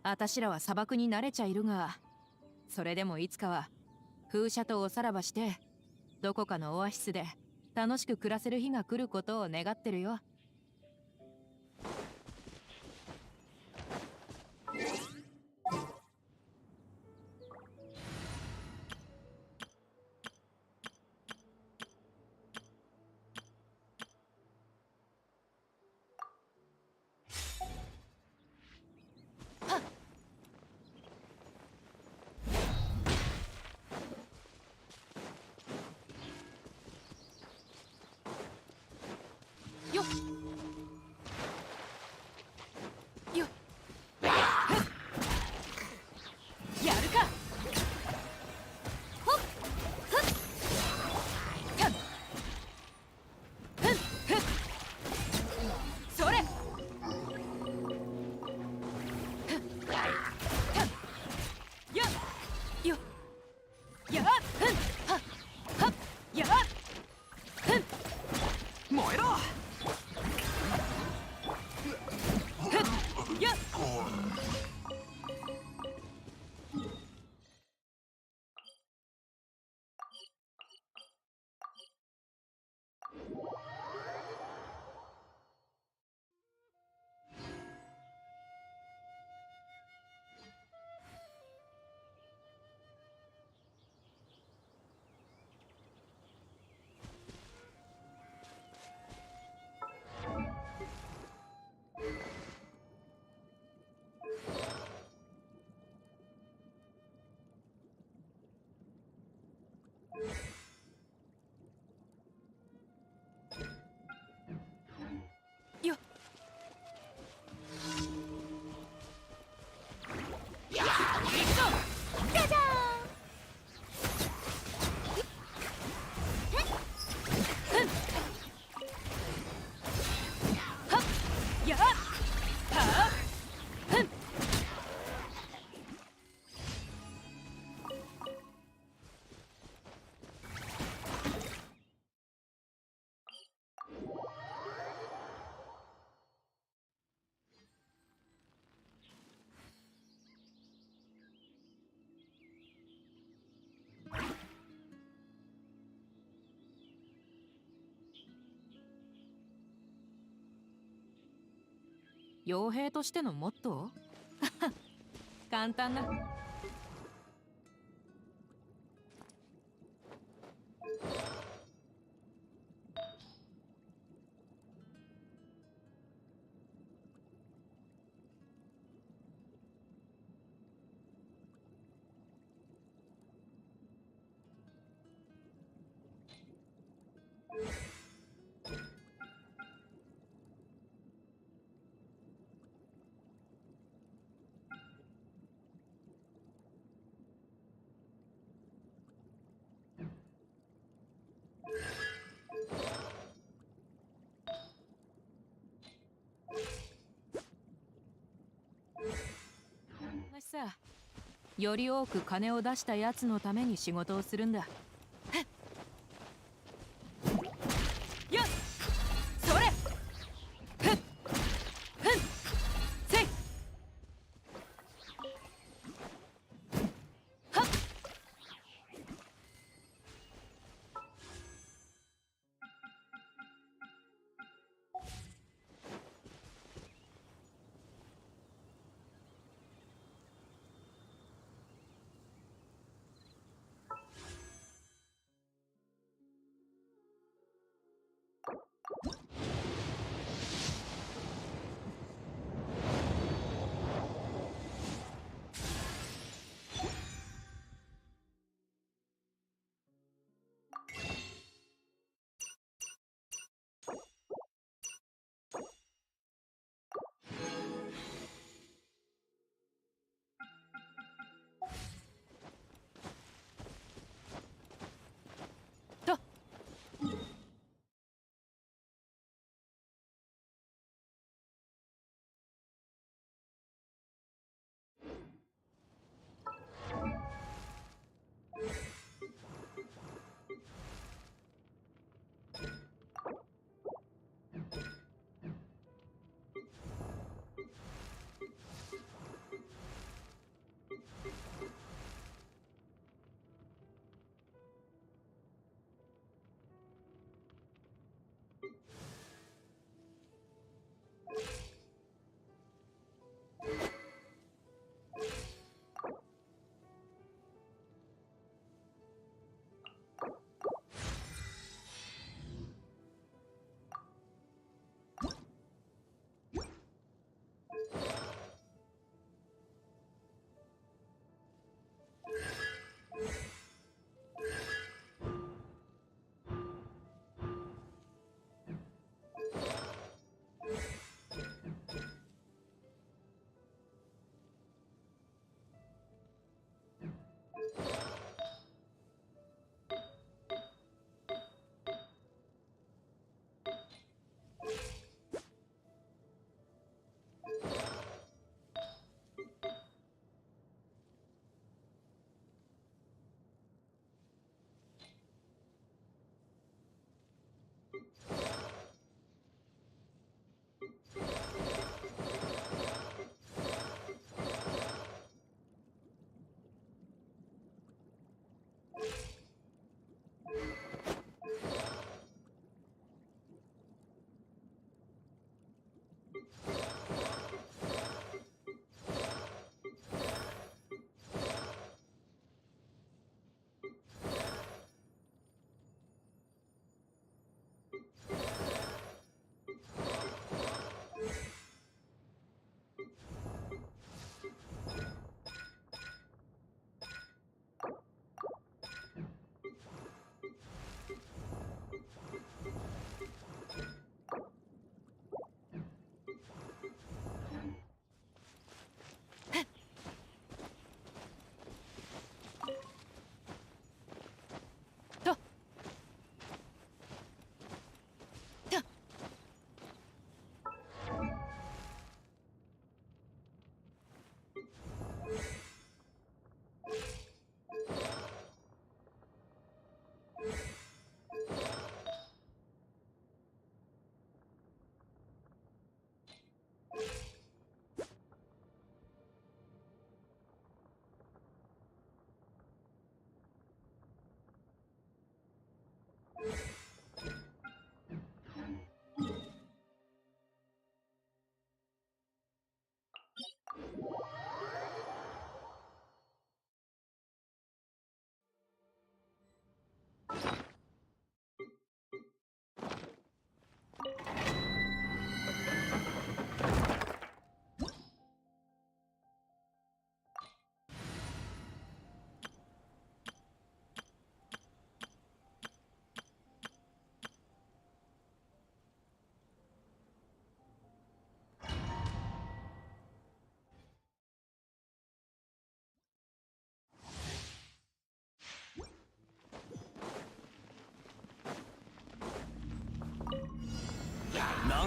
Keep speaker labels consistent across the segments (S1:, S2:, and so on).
S1: あたしらは砂漠に慣れちゃいるが、それでもいつかは風車とおさらばしてどこかのオアシスで楽しく暮らせる日が来ることを願ってるよ。よっよっやるか。ほっふっふんふんふんそれふんふんやっよっやっふんはっはっやっふん燃えろ。やっよっ行くぞ。じゃじゃーんはっやっはっふん傭兵としてのモットー簡単だ。私さ、より多く金を出したやつのために仕事をするんだ。よっそれふんふんせいはっ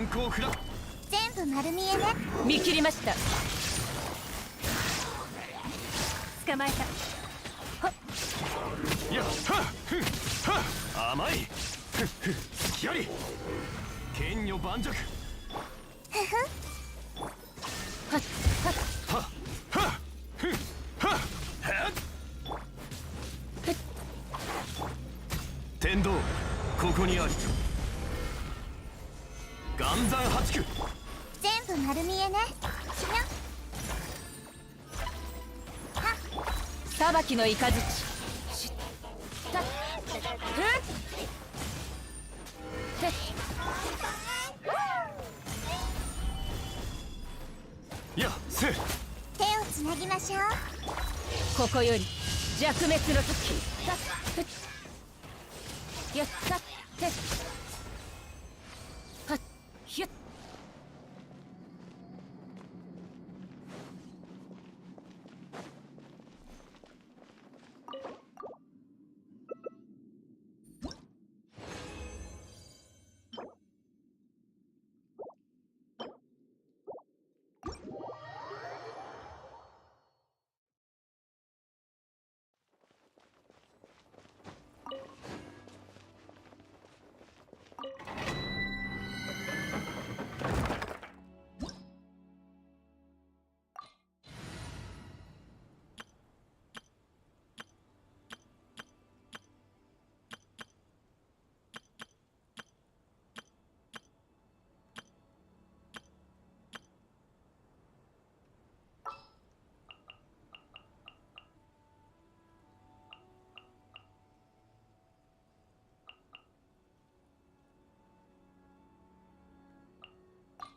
S2: 難攻不落。
S3: 全部丸見えね。
S1: 見切りました。捕まえた。はっ
S2: いや、はっふんはっ甘い。ふっふ隙あり。剣女盤石。
S3: ふふ
S1: はっはっ
S2: はっはっふんはっはっ天道ここにあり。岩山八九。
S3: 全部丸見えね。しにゃ
S1: 裁きの雷。しったっ
S2: やせ。
S3: 手をつなぎましょう。
S1: ここより弱滅の時。やったってはっひゅっ。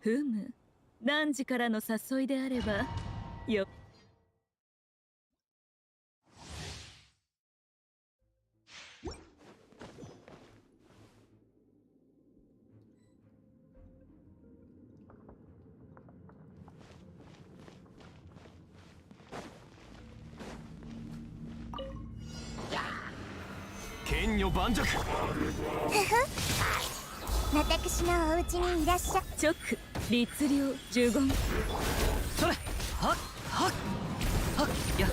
S4: ふむ、汝からの誘いであればよ。
S2: 剣女盤石。
S3: ふふ私のお家にいらっしゃ。
S4: 直律令呪言。
S1: それはっはっはっや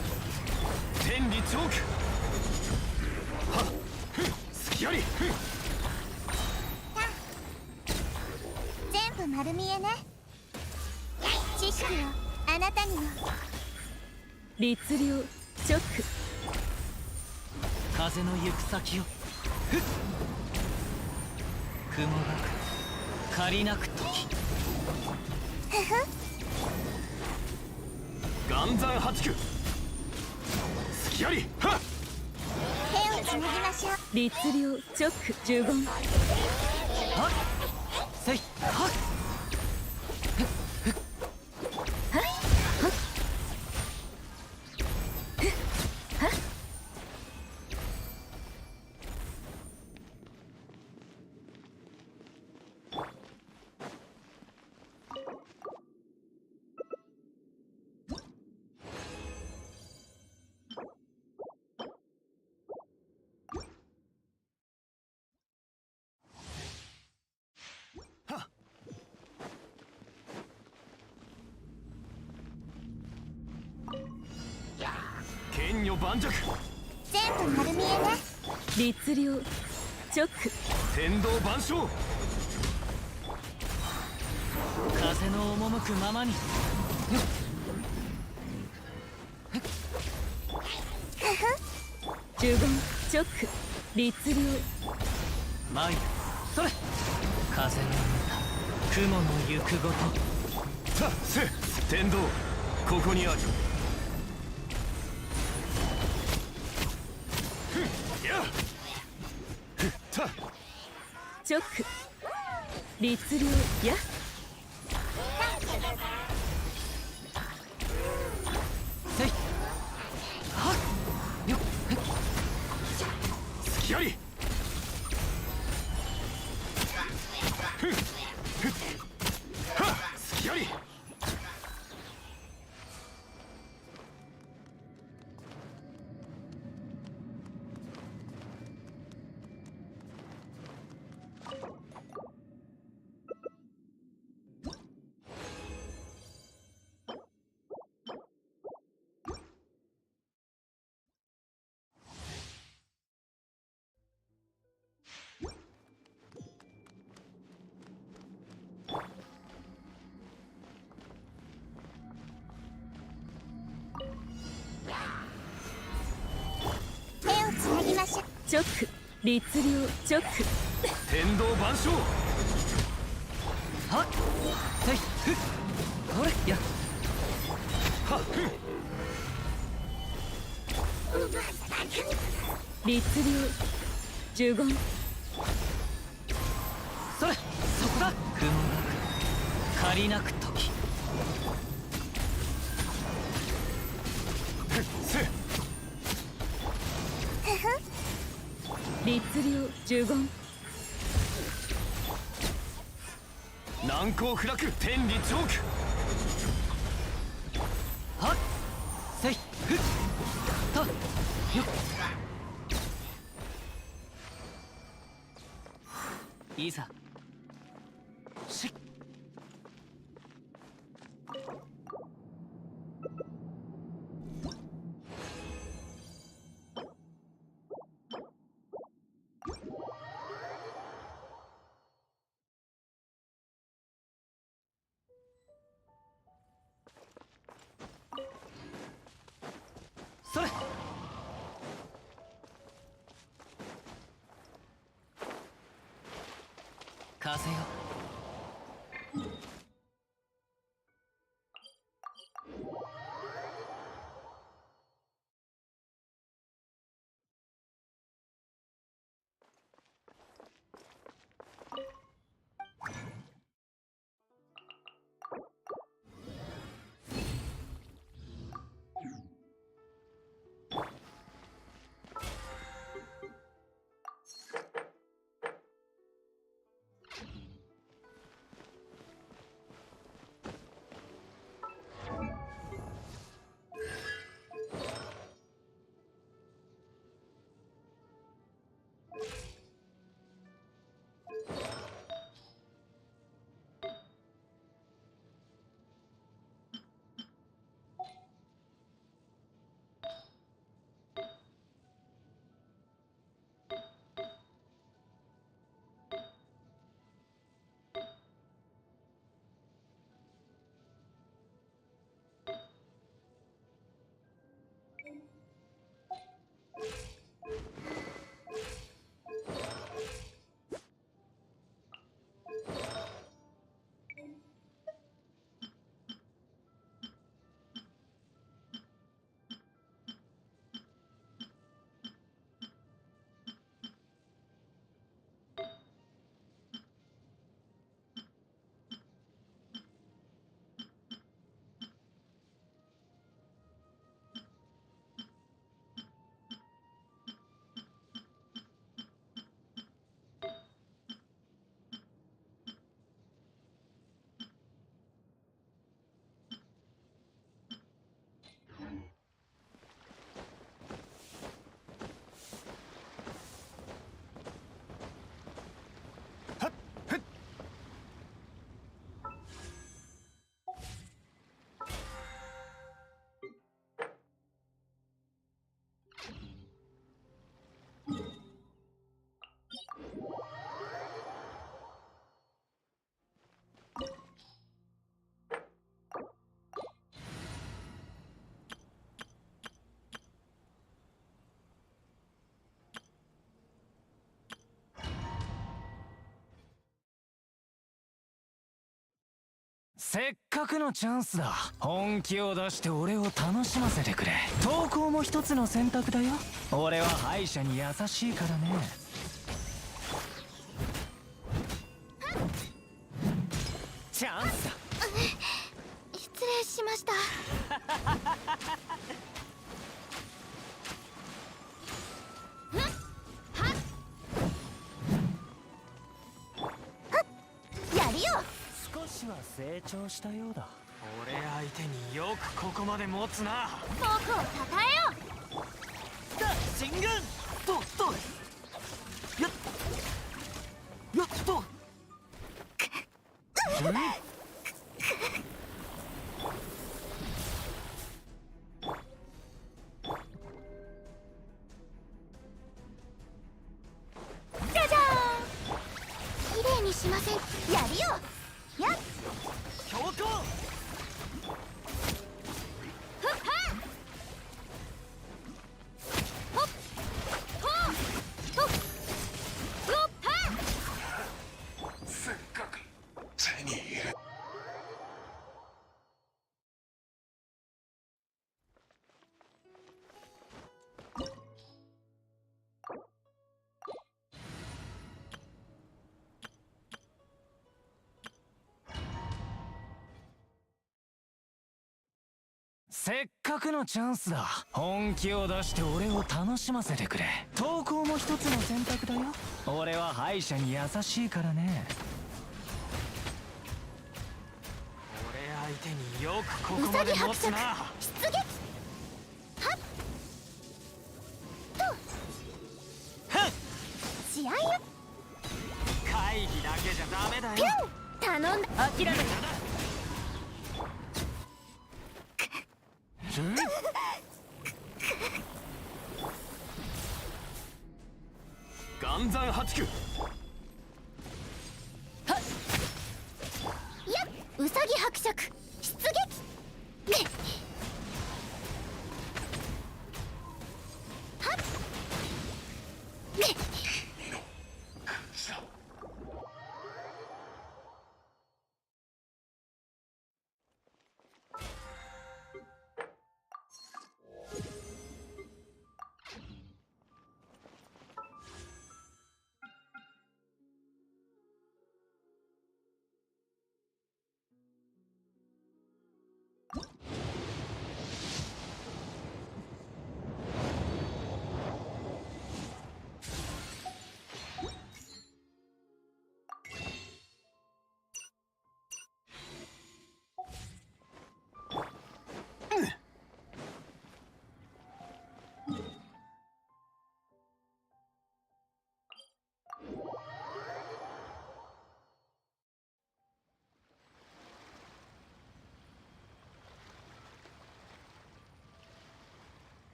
S2: 天理チョーク。はっふん隙あり。ふん
S3: 全部丸見えね。知識をあなたにも。
S4: 律令直。
S1: 風の行く先をふっ雲がく借りなく時。
S3: ふふ
S2: 岩山八九。隙あり。はっ
S3: 手をつなぎましょう。
S4: 律令直呪言。
S1: はっせいはっ
S2: 剣女盤石。
S3: 全部丸見えね。
S4: 律令直。
S2: 天道万象。
S1: 風の赴くままに。
S4: 呪言直。律令。
S1: 参るそれ風の歌雲の行くごと。
S2: させ天道ここにあり。ふんやふった
S4: 直律令や。
S1: せいはっよっ
S2: 隙あり。ふんふっはっ隙あり。
S4: 直律令直
S2: 天道万象。
S5: はっせいふっほれや
S2: はっふん。
S4: 律令呪言
S5: それそこだ雲が借りなく時
S2: せっ
S4: 律令呪言
S2: 難攻不落天理チョーク。
S5: はっせいふっとよっいざしっそれ風よせっかくのチャンスだ本気を出して俺を楽しませてくれ投稿も一つの選択だよ俺は敗者に優しいからねチャンスだ
S3: 失礼しましたやるよ
S5: 少しは成長したようだ
S2: 俺相手によくここまで持つな。
S3: 僕をたたえよ
S5: 進軍とやっと
S3: じゃじゃーん綺麗にしませんやるよやっ
S5: 強行
S3: ふっはほっほ
S5: せっかくのチャンスだ。本気を出して俺を楽しませてくれ。投稿も一つの選択だよ。俺は敗者に優しいからね。
S2: 俺相手によくここまで持つな。
S3: 出撃。はっと試合よ。
S2: 会議だけじゃダメだよ。
S3: ピュン頼んだ。
S4: 諦めた。
S2: 岩山八九。
S3: やっウサギ伯爵出撃。はっ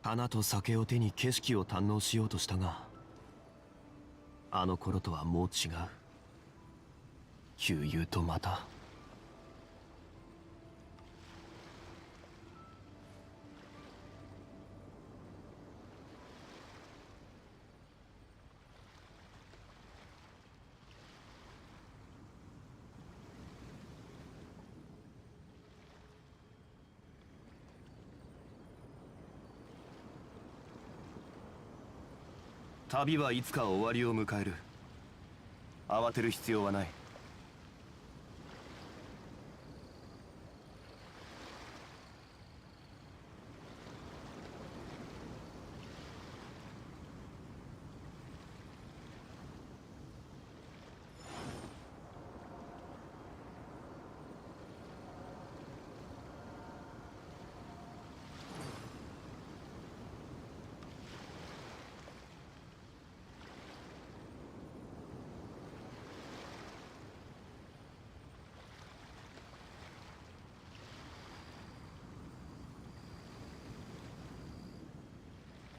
S2: 花と酒を手に景色を堪能しようとしたが、あの頃とはもう違う。悠々とまた旅はいつか終わりを迎える。慌てる必要はない。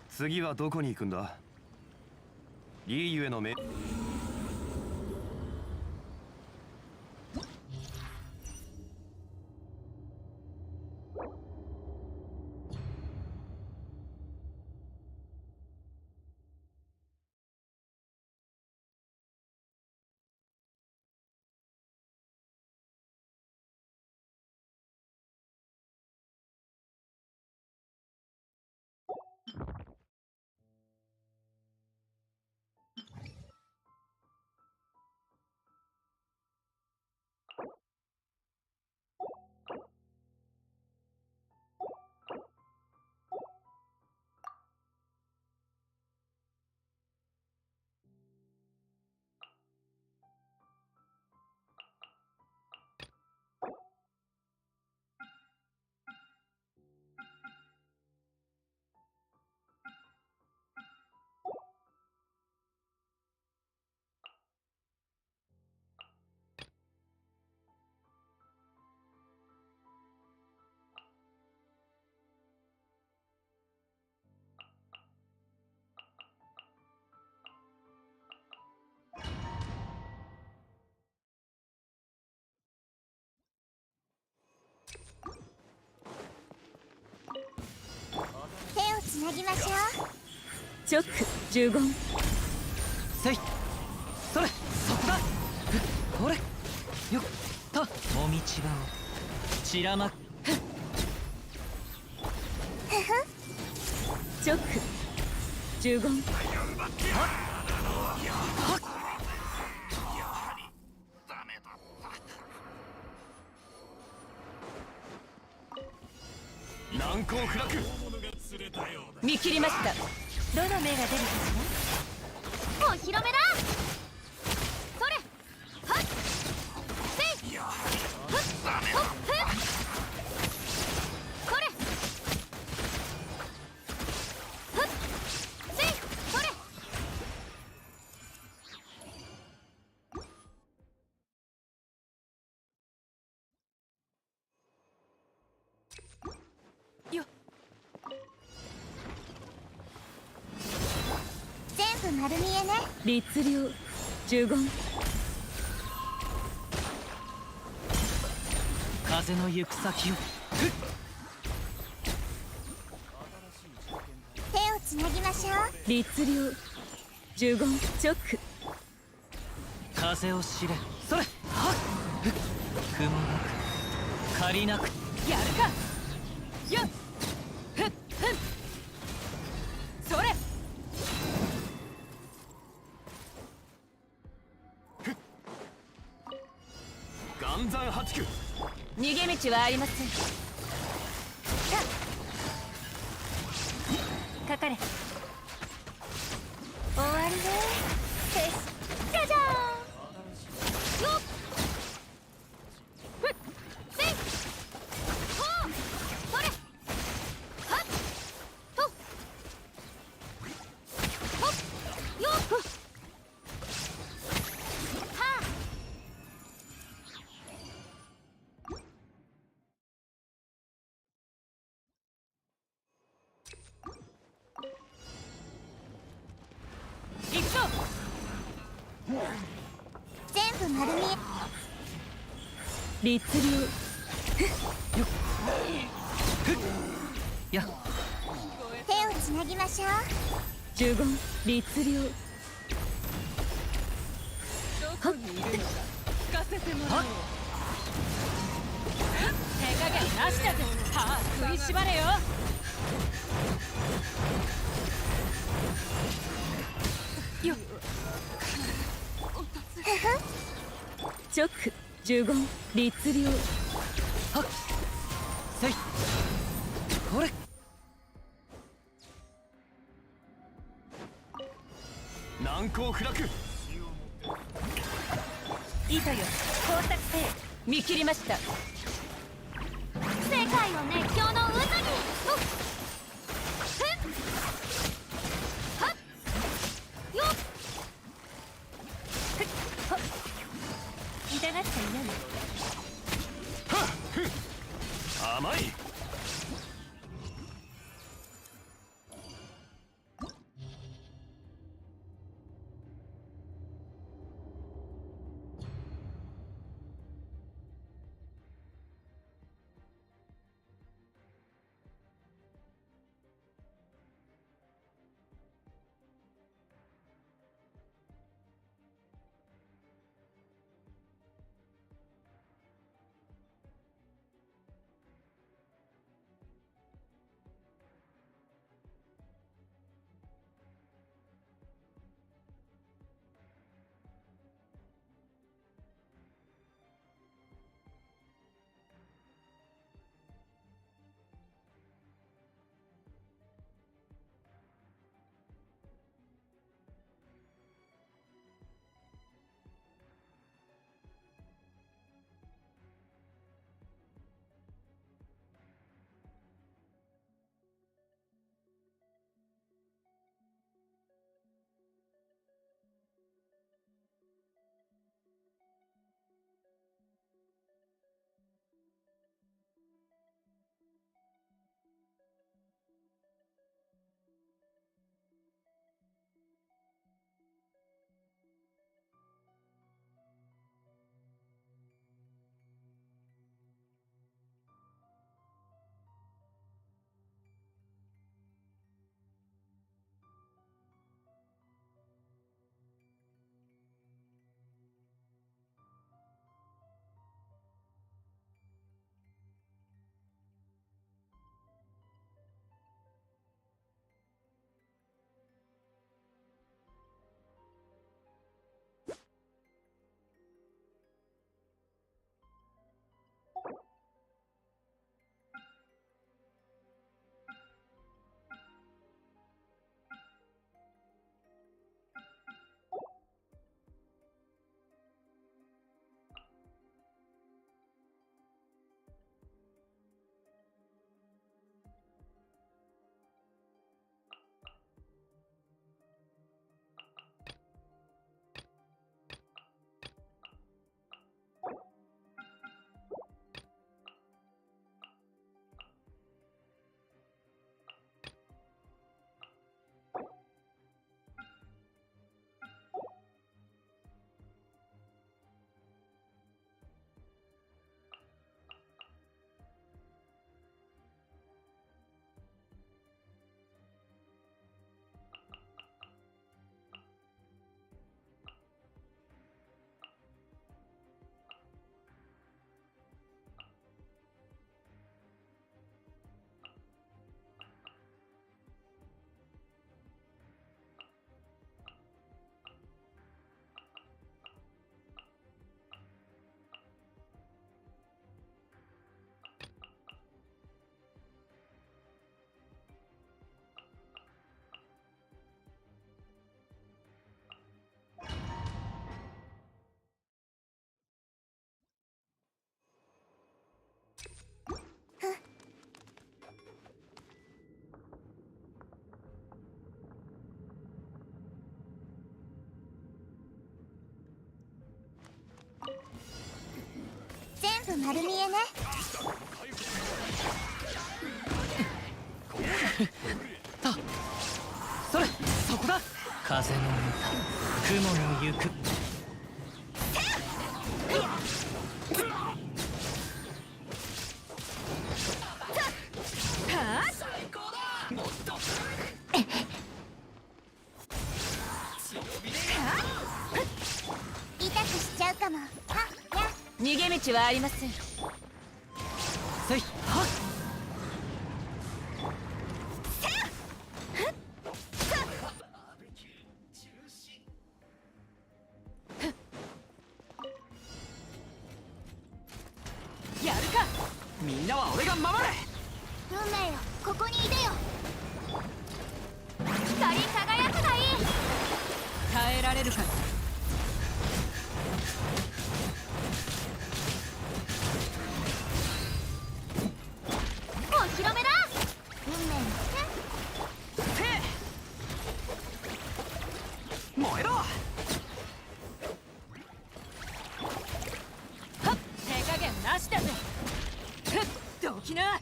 S2: 次はどこに行くんだ？リーユへの
S3: なぎましょう。
S4: チョック15。
S5: せいそれそこだこれよっともみちばを散らま
S4: チョック15。
S2: 難攻不落。
S1: 見切りました。
S3: どの目が出るかしら。お披露目だ。それはっせいはっほっふっこれはっせいそれ
S1: よっ
S3: 全部丸見えね。
S4: 律令15。
S5: 風の行く先を
S3: 手をつなぎましょう。
S4: 律令15。チョック
S5: 風を知れそれはっ雲なく借りなく
S1: やるかよっふっふっそれ
S2: 岩山八九。
S1: 逃げ道はありません。かかれ。
S3: 終わりね。よしじゃじゃーん。よっふっせいほうそれはっとほっよっはあ
S1: 行くぞ。
S3: 全部丸見え。
S4: 律令
S5: や
S3: 手をつなぎましょう。
S4: 15。律令
S1: どこにいるのか聞かせてもらおう。手加減なしだぜ。歯食いしばれよ。よっ
S4: チョック15。律令
S5: はっせいこれ
S2: 難攻不落。
S1: 糸よ光沢せい。見切りました。
S3: 世界を熱狂の渦に。ふっはっよっ痛がっちゃいない。
S2: 甘い。
S3: 部丸見えね。
S5: それそこだ。風の歌雲の行く。
S3: 痛くしちゃうかも。
S1: 逃げ道はありません。
S5: せいはっ。
S1: やるか。
S5: みんなは俺が守れ。
S3: 運命よ、ここにいでよ。光り輝くがいい。
S1: 耐えられるか。
S3: お披露目だ。運命の
S5: 燃えろ。
S1: はっ、手加減なしだぜ。ふっ、どきな。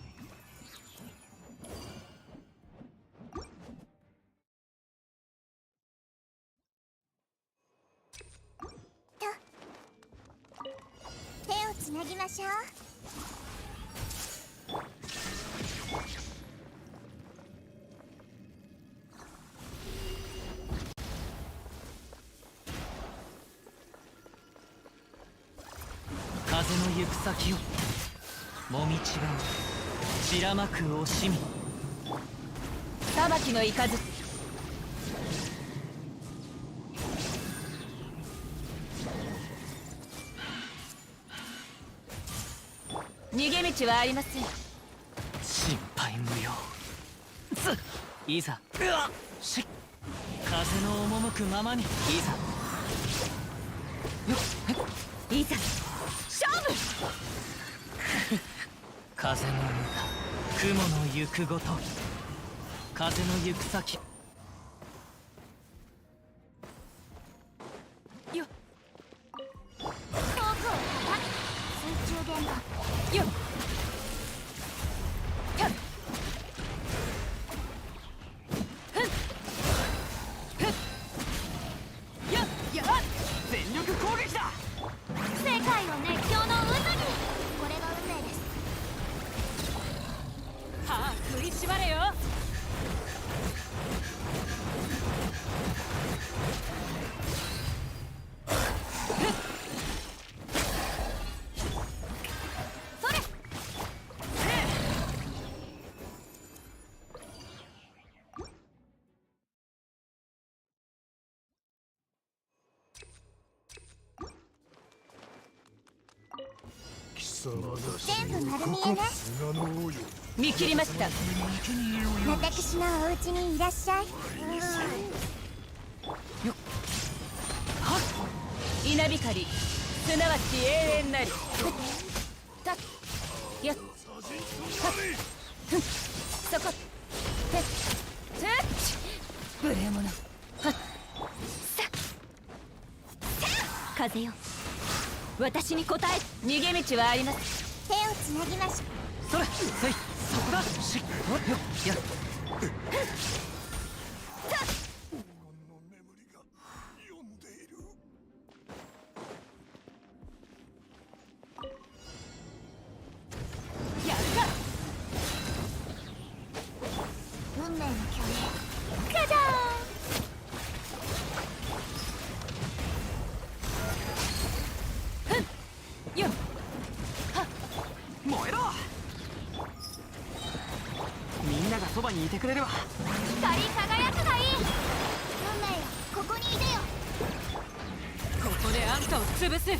S3: 手をつなぎましょう。
S5: 風の行く先をもみ違う散らまく惜しみ。
S1: 裁きの雷。逃げ道はありません。
S5: 心配無用。いざしっ風の赴くままに。いざ
S1: いざ勝負。
S5: 風の歌雲の行くごと風の行く先。
S1: よっ
S3: 遠くを叩く水中現場。
S1: よっやっふんふんやっやっ
S5: 全力攻撃だ。
S3: 世界を熱狂の渦に。これが運命です。
S1: 歯食いしばれよ。
S3: それ。全部丸見えね。
S1: 見切りました。
S3: 私のお家にいらっしゃい。
S1: 稲光すなわち永遠なり。たっやっはっふんそこてってっ無礼者。はっさ風よ私に答え。逃げ道はあります。
S3: 手をつなぎましょう。
S5: それせいそこだ。しっよっやっ
S1: やるか。
S3: 運命の巨霊。カジャーン。
S1: よっ
S5: 燃えろ。みんながそばにいてくれれば。
S3: 光り輝くがいい。運命よ、ここにいでよ。
S1: ここであんたを潰す。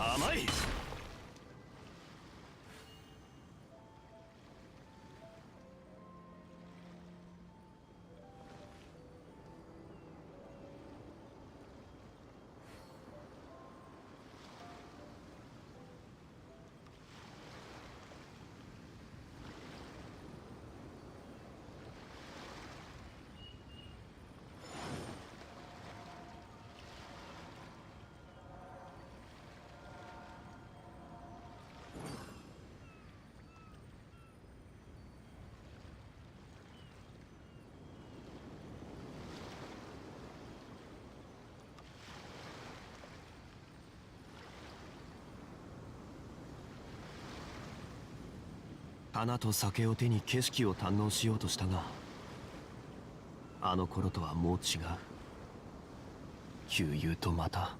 S2: 甘い。花と酒を手に景色を堪能しようとしたが、あの頃とはもう違う。悠々とまた。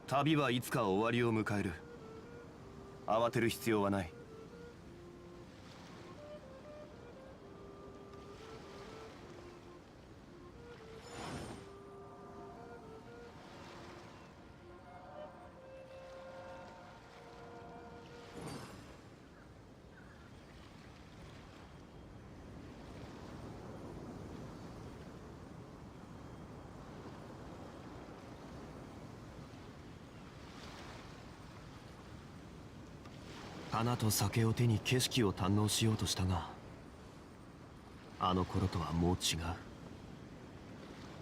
S2: 旅はいつか終わりを迎える。慌てる必要はない。花と酒を手に景色を堪能しようとしたが、あの頃とはもう違う。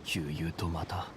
S2: 悠々とまた。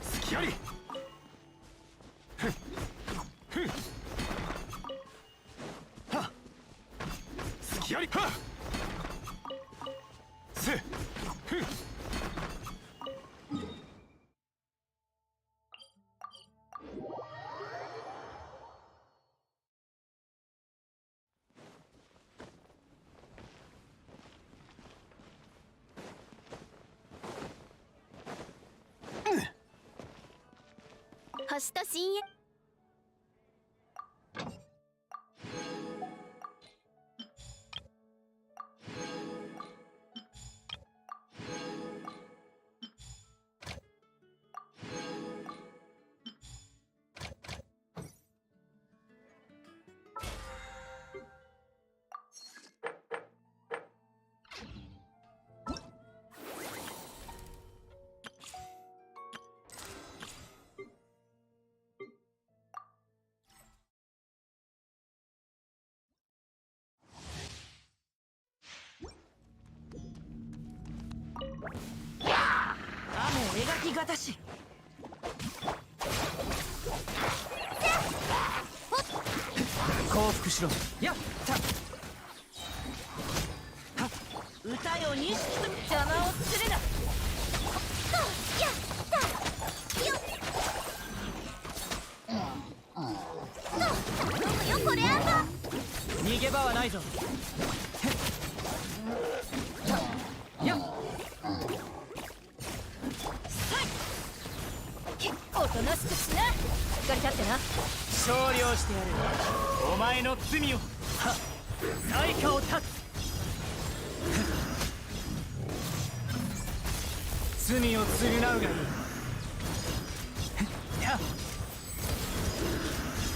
S2: 隙あり。はっ隙あり。はっせっ
S3: 星と深淵。
S5: 型し。降伏しろ。やったは歌よ2匹と邪魔をするな。
S3: やったよっ頼むよこれあんば。
S5: 逃げ場はないぞ。やっ
S1: おとなしくしな。しっかり立ってな。
S5: 勝利をしてやる。お前の罪をは対価を断つ。罪を償うがいい。や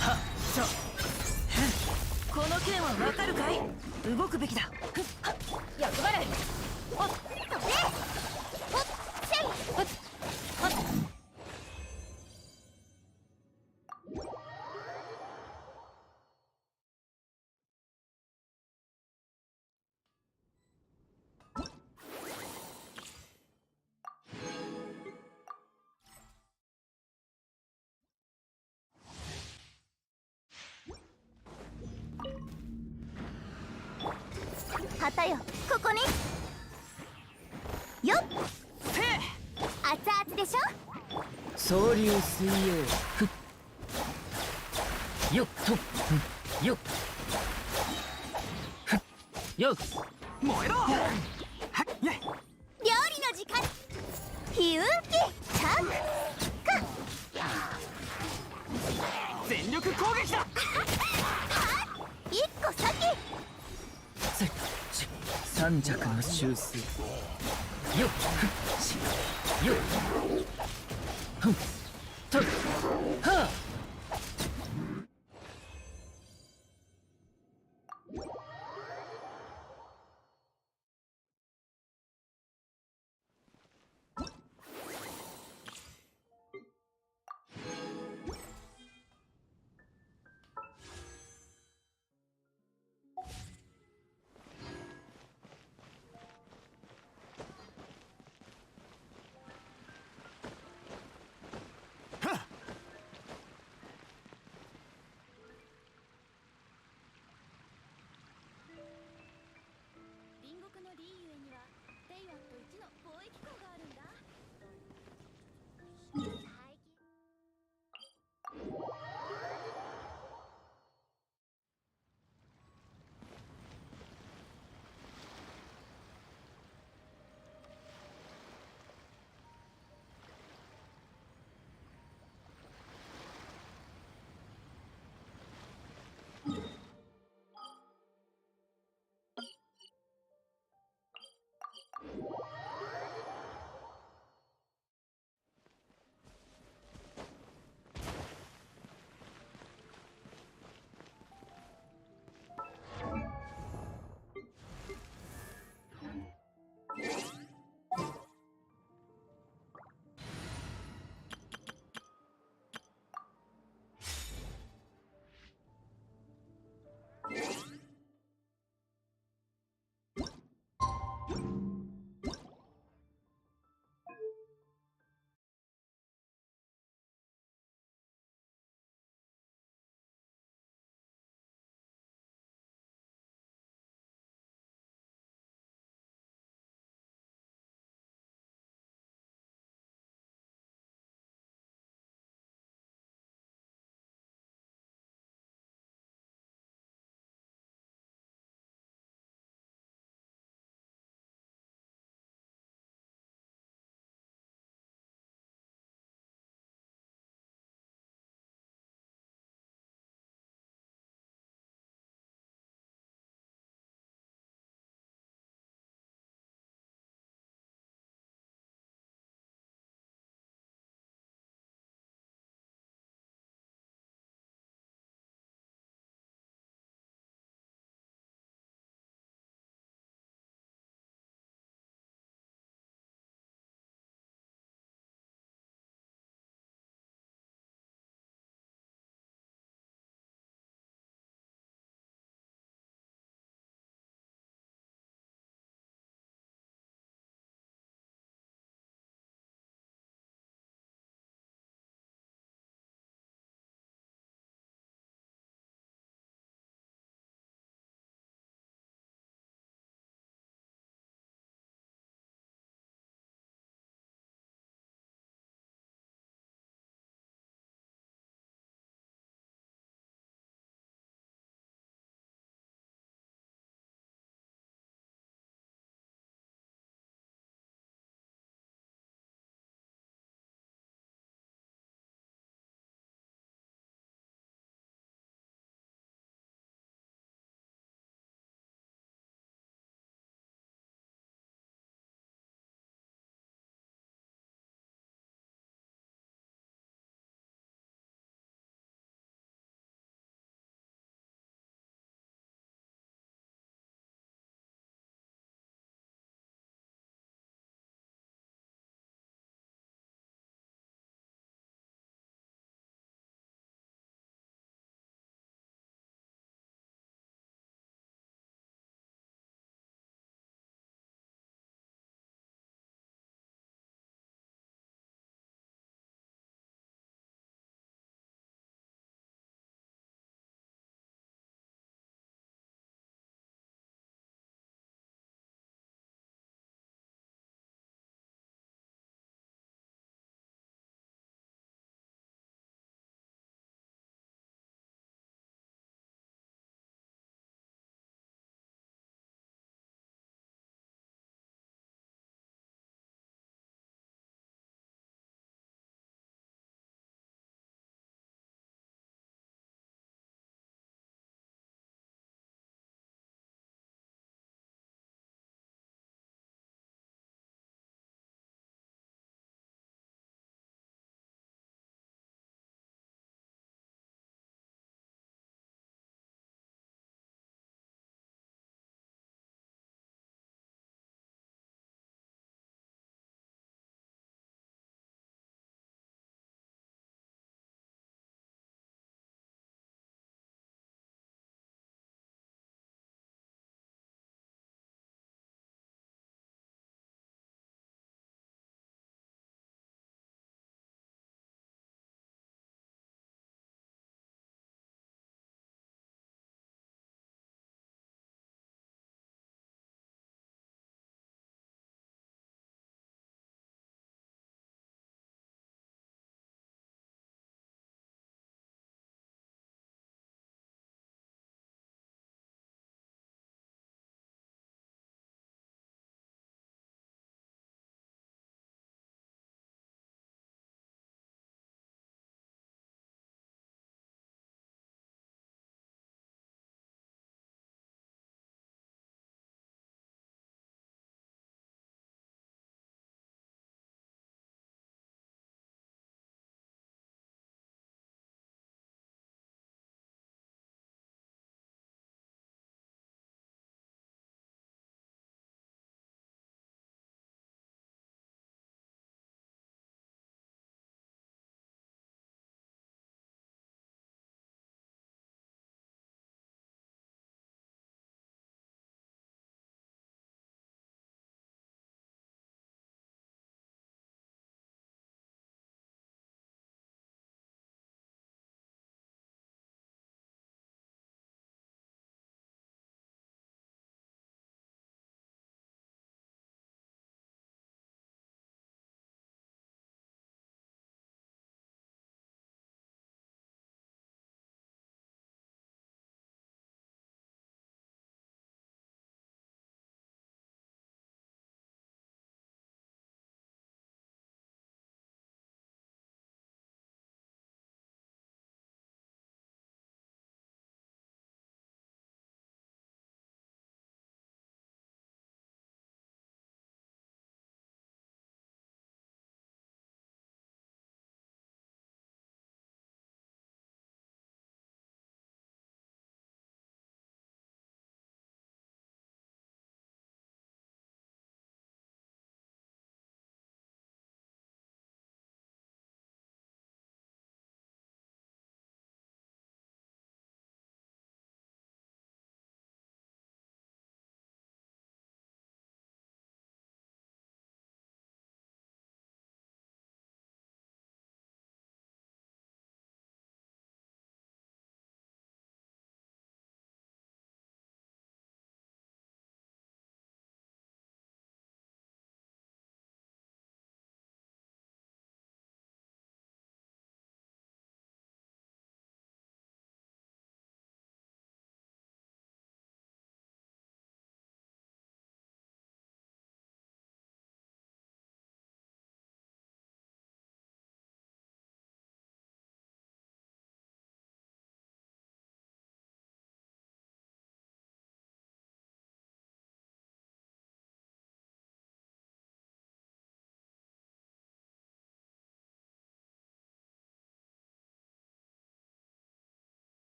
S5: はっちょ
S1: この件はわかるかい。動くべきだ。役払い。
S3: おっとねおっせいおっ旗よここによっ熱々でしょ。
S5: 総流水曜よっとよっよっ燃えろ。はっやい
S3: 料理の時間ひうきちゃんか
S5: 全力攻撃だ。
S3: 一個先
S5: 三尺の修正よっよっふんとっはあ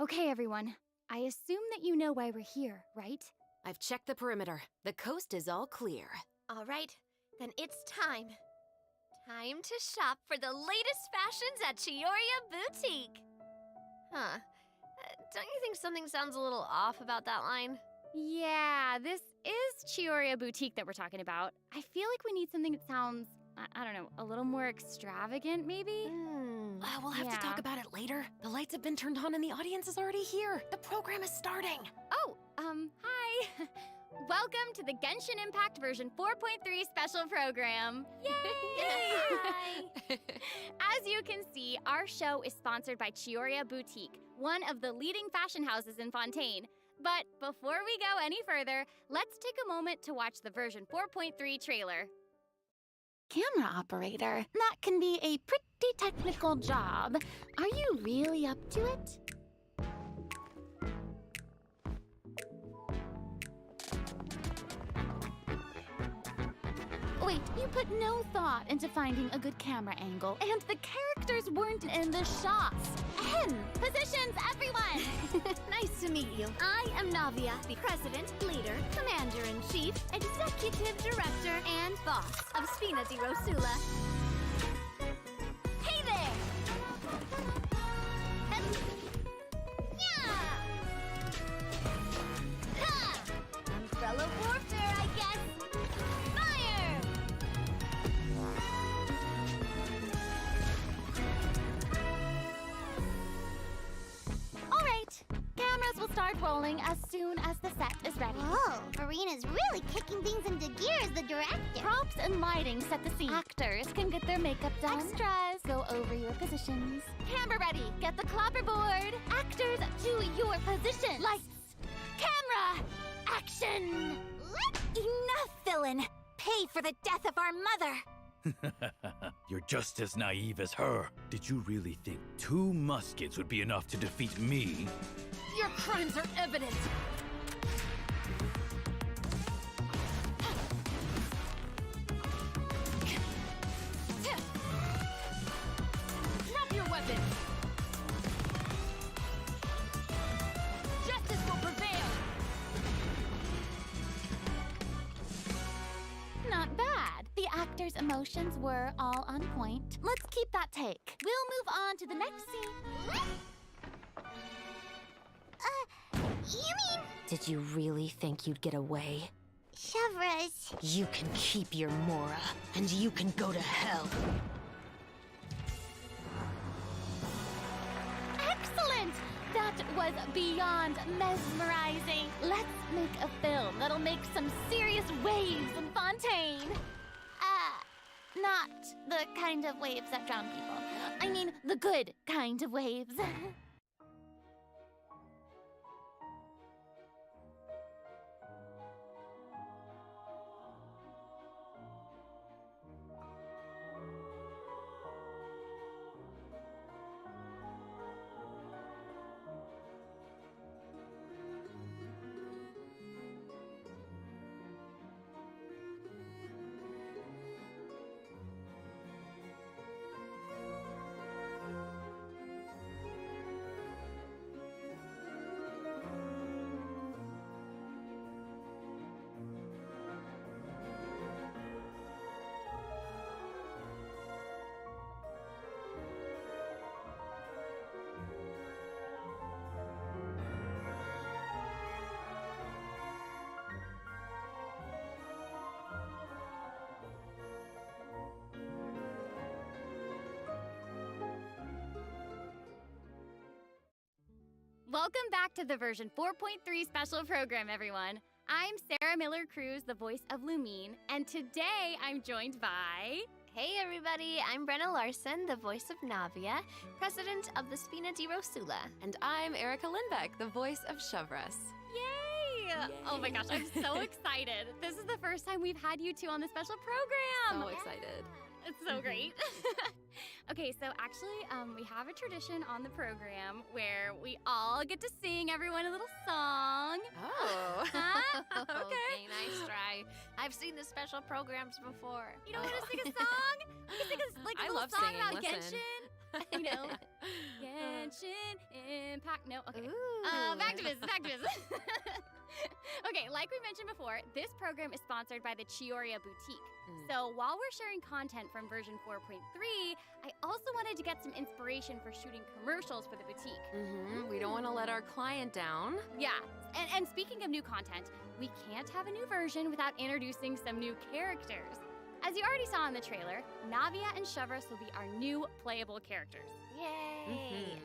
S3: Okay, everyone. I assume that you know why we're here, right?
S6: I've checked the perimeter. The coast is all clear.
S7: All right, then it's time. Time to shop for the latest fashions at Chioria Boutique. Huh. Don't you think something sounds a little off about that line?
S3: Yeah, this is Chioria Boutique that we're talking about. I feel like we need something that sounds, I don't know, a little more extravagant, maybe?
S6: We'll have to talk about it later. The lights have been turned on and the audience is already here. The program is starting.
S3: Oh, hi. Welcome to the Genshin Impact version 4.3 special program. Yay! As you can see, our show is sponsored by Chioria Boutique, one of the leading fashion houses in Fontaine. But before we go any further, let's take a moment to watch the version 4.3 trailer.
S8: Camera operator, that can be a pretty technical job. Are you really up to it? Wait, you put no thought into finding a good camera angle, and the characters weren't in the shots. Positions, everyone!
S7: Nice to meet you. I am Navia, the president, leader, commander-in-chief, executive director, and boss of Spina di Rosula. Hey there! Yeah! Ha! Umbrella warfare, I guess. Fire!
S8: All right, cameras will start rolling as soon as the set is ready.
S9: Whoa, Marina's really kicking things into gear as the director.
S8: Props and lighting set the scene. Actors can get their makeup done. Extras, go over your positions. Camera ready, get the clapperboard. Actors, do your positions. Lights, camera, action.
S7: Enough, villain! Pay for the death of our mother!
S10: You're just as naive as her. Did you really think 2 muskets would be enough to defeat me?
S6: Your crimes are evident. Drop your weapons. Justice will prevail.
S8: Not bad. The actors' emotions were all on point. Let's keep that take. We'll move on to the next scene.
S9: You mean
S6: Did you really think you'd get away?
S9: Chevras?
S6: You can keep your Mora, and you can go to hell.
S8: Excellent! That was beyond mesmerizing. Let's make a film that'll make some serious waves in Fontaine. Not the kind of waves that drown people. I mean, the good kind of waves.
S3: Welcome back to the version 4.3 special program, everyone. I'm Sarah Miller-Cruz, the voice of Lumine, and today I'm joined by...
S7: Hey everybody, I'm Brenna Larson, the voice of Navia, president of the Spina di Rosula.
S6: And I'm Erica Lindbeck, the voice of Chevras.
S3: Yay! Oh my gosh, I'm so excited. This is the first time we've had you two on the special program.
S6: So excited.
S3: It's so great. Okay, so actually, we have a tradition on the program where we all get to sing everyone a little song.
S7: Oh.
S3: Huh?
S7: Okay, nice try. I've seen the special programs before.
S3: You don't want to sing a song? We can sing a, like a
S6: I
S3: little
S6: love
S3: song
S6: singing,
S3: about
S6: listen.
S3: Genshin. You know? Yeah. Genshin Impact. No, okay.
S7: Ooh.
S3: Back to business, back to business. Okay, like we mentioned before, this program is sponsored by the Chioria Boutique. So while we're sharing content from version 4.3, I also wanted to get some inspiration for shooting commercials for the boutique.
S6: We don't want to let our client down.
S3: Yeah, and speaking of new content, we can't have a new version without introducing some new characters. As you already saw in the trailer, Navia and Shavras will be our new playable characters.
S7: Yay!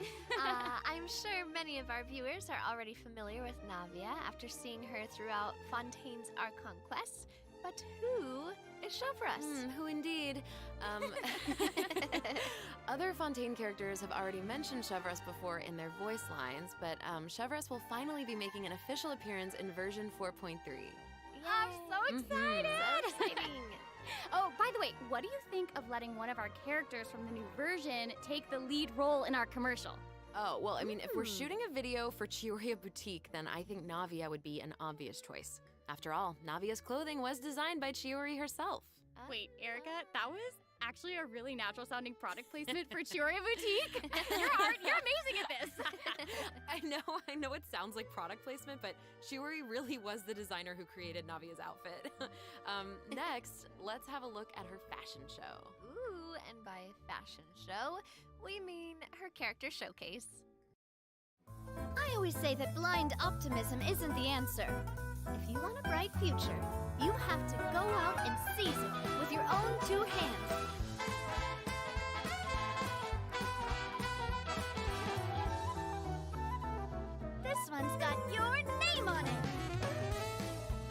S7: I'm sure many of our viewers are already familiar with Navia after seeing her throughout Fontaine's Archon quests. But who is Shavras?
S6: Who indeed? Other Fontaine characters have already mentioned Shavras before in their voice lines, but Shavras will finally be making an official appearance in version 4.3.
S3: I'm so excited!
S7: So exciting!
S3: Oh, by the way, what do you think of letting one of our characters from the new version take the lead role in our commercial?
S6: Oh, well, I mean, if we're shooting a video for Chioria Boutique, then I think Navia would be an obvious choice. After all, Navia's clothing was designed by Chiori herself.
S3: Wait, Erica, that was actually a really natural-sounding product placement for Chioria Boutique. You're amazing at this.
S6: I know it sounds like product placement, but Chiori really was the designer who created Navia's outfit. Next, let's have a look at her fashion show.
S7: Ooh, and by fashion show, we mean her character showcase.
S9: I always say that blind optimism isn't the answer. If you want a bright future, you have to go out and seize it with your own two hands. This one's got your name on it.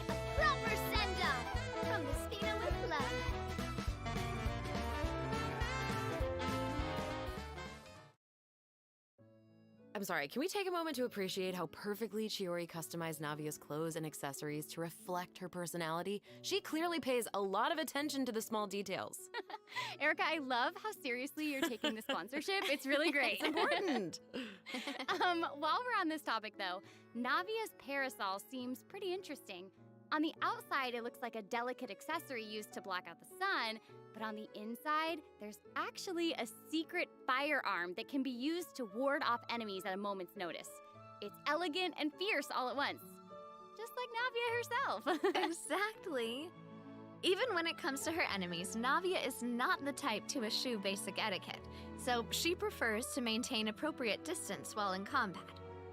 S9: A proper send-off from the Spina with love.
S6: I'm sorry, can we take a moment to appreciate how perfectly Chiori customized Navia's clothes and accessories to reflect her personality? She clearly pays a lot of attention to the small details.
S3: Erica, I love how seriously you're taking the sponsorship. It's really great.
S6: It's important.
S3: While we're on this topic, though, Navia's parasol seems pretty interesting. On the outside, it looks like a delicate accessory used to block out the sun, but on the inside, there's actually a secret firearm that can be used to ward off enemies at a moment's notice. It's elegant and fierce all at once, just like Navia herself.
S7: Exactly. Even when it comes to her enemies, Navia is not the type to eschew basic etiquette, so she prefers to maintain appropriate distance while in combat.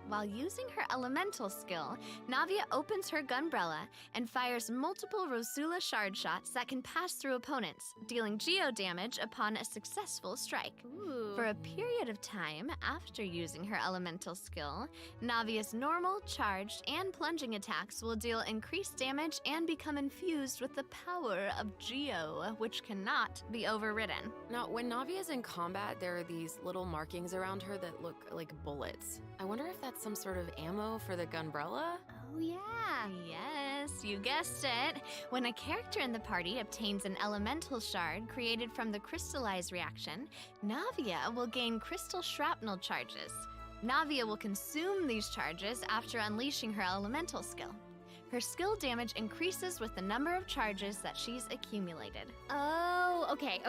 S7: While using her elemental skill, Navia opens her gunbrella and fires multiple Rosula shard shots that can pass through opponents, dealing geo damage upon a successful strike.
S3: Ooh.
S7: For a period of time after using her elemental skill, Navia's normal, charged, and plunging attacks will deal increased damage and become infused with the power of geo, which cannot be overridden.
S6: Now, when Navia's in combat, there are these little markings around her that look like bullets. I wonder if that's some sort of ammo for the gunbrella?
S7: Oh yeah. Yes, you guessed it. When a character in the party obtains an elemental shard created from the crystallize reaction, Navia will gain crystal shrapnel charges. Navia will consume these charges after unleashing her elemental skill. Her skill damage increases with the number of charges that she's accumulated.
S3: Oh, okay.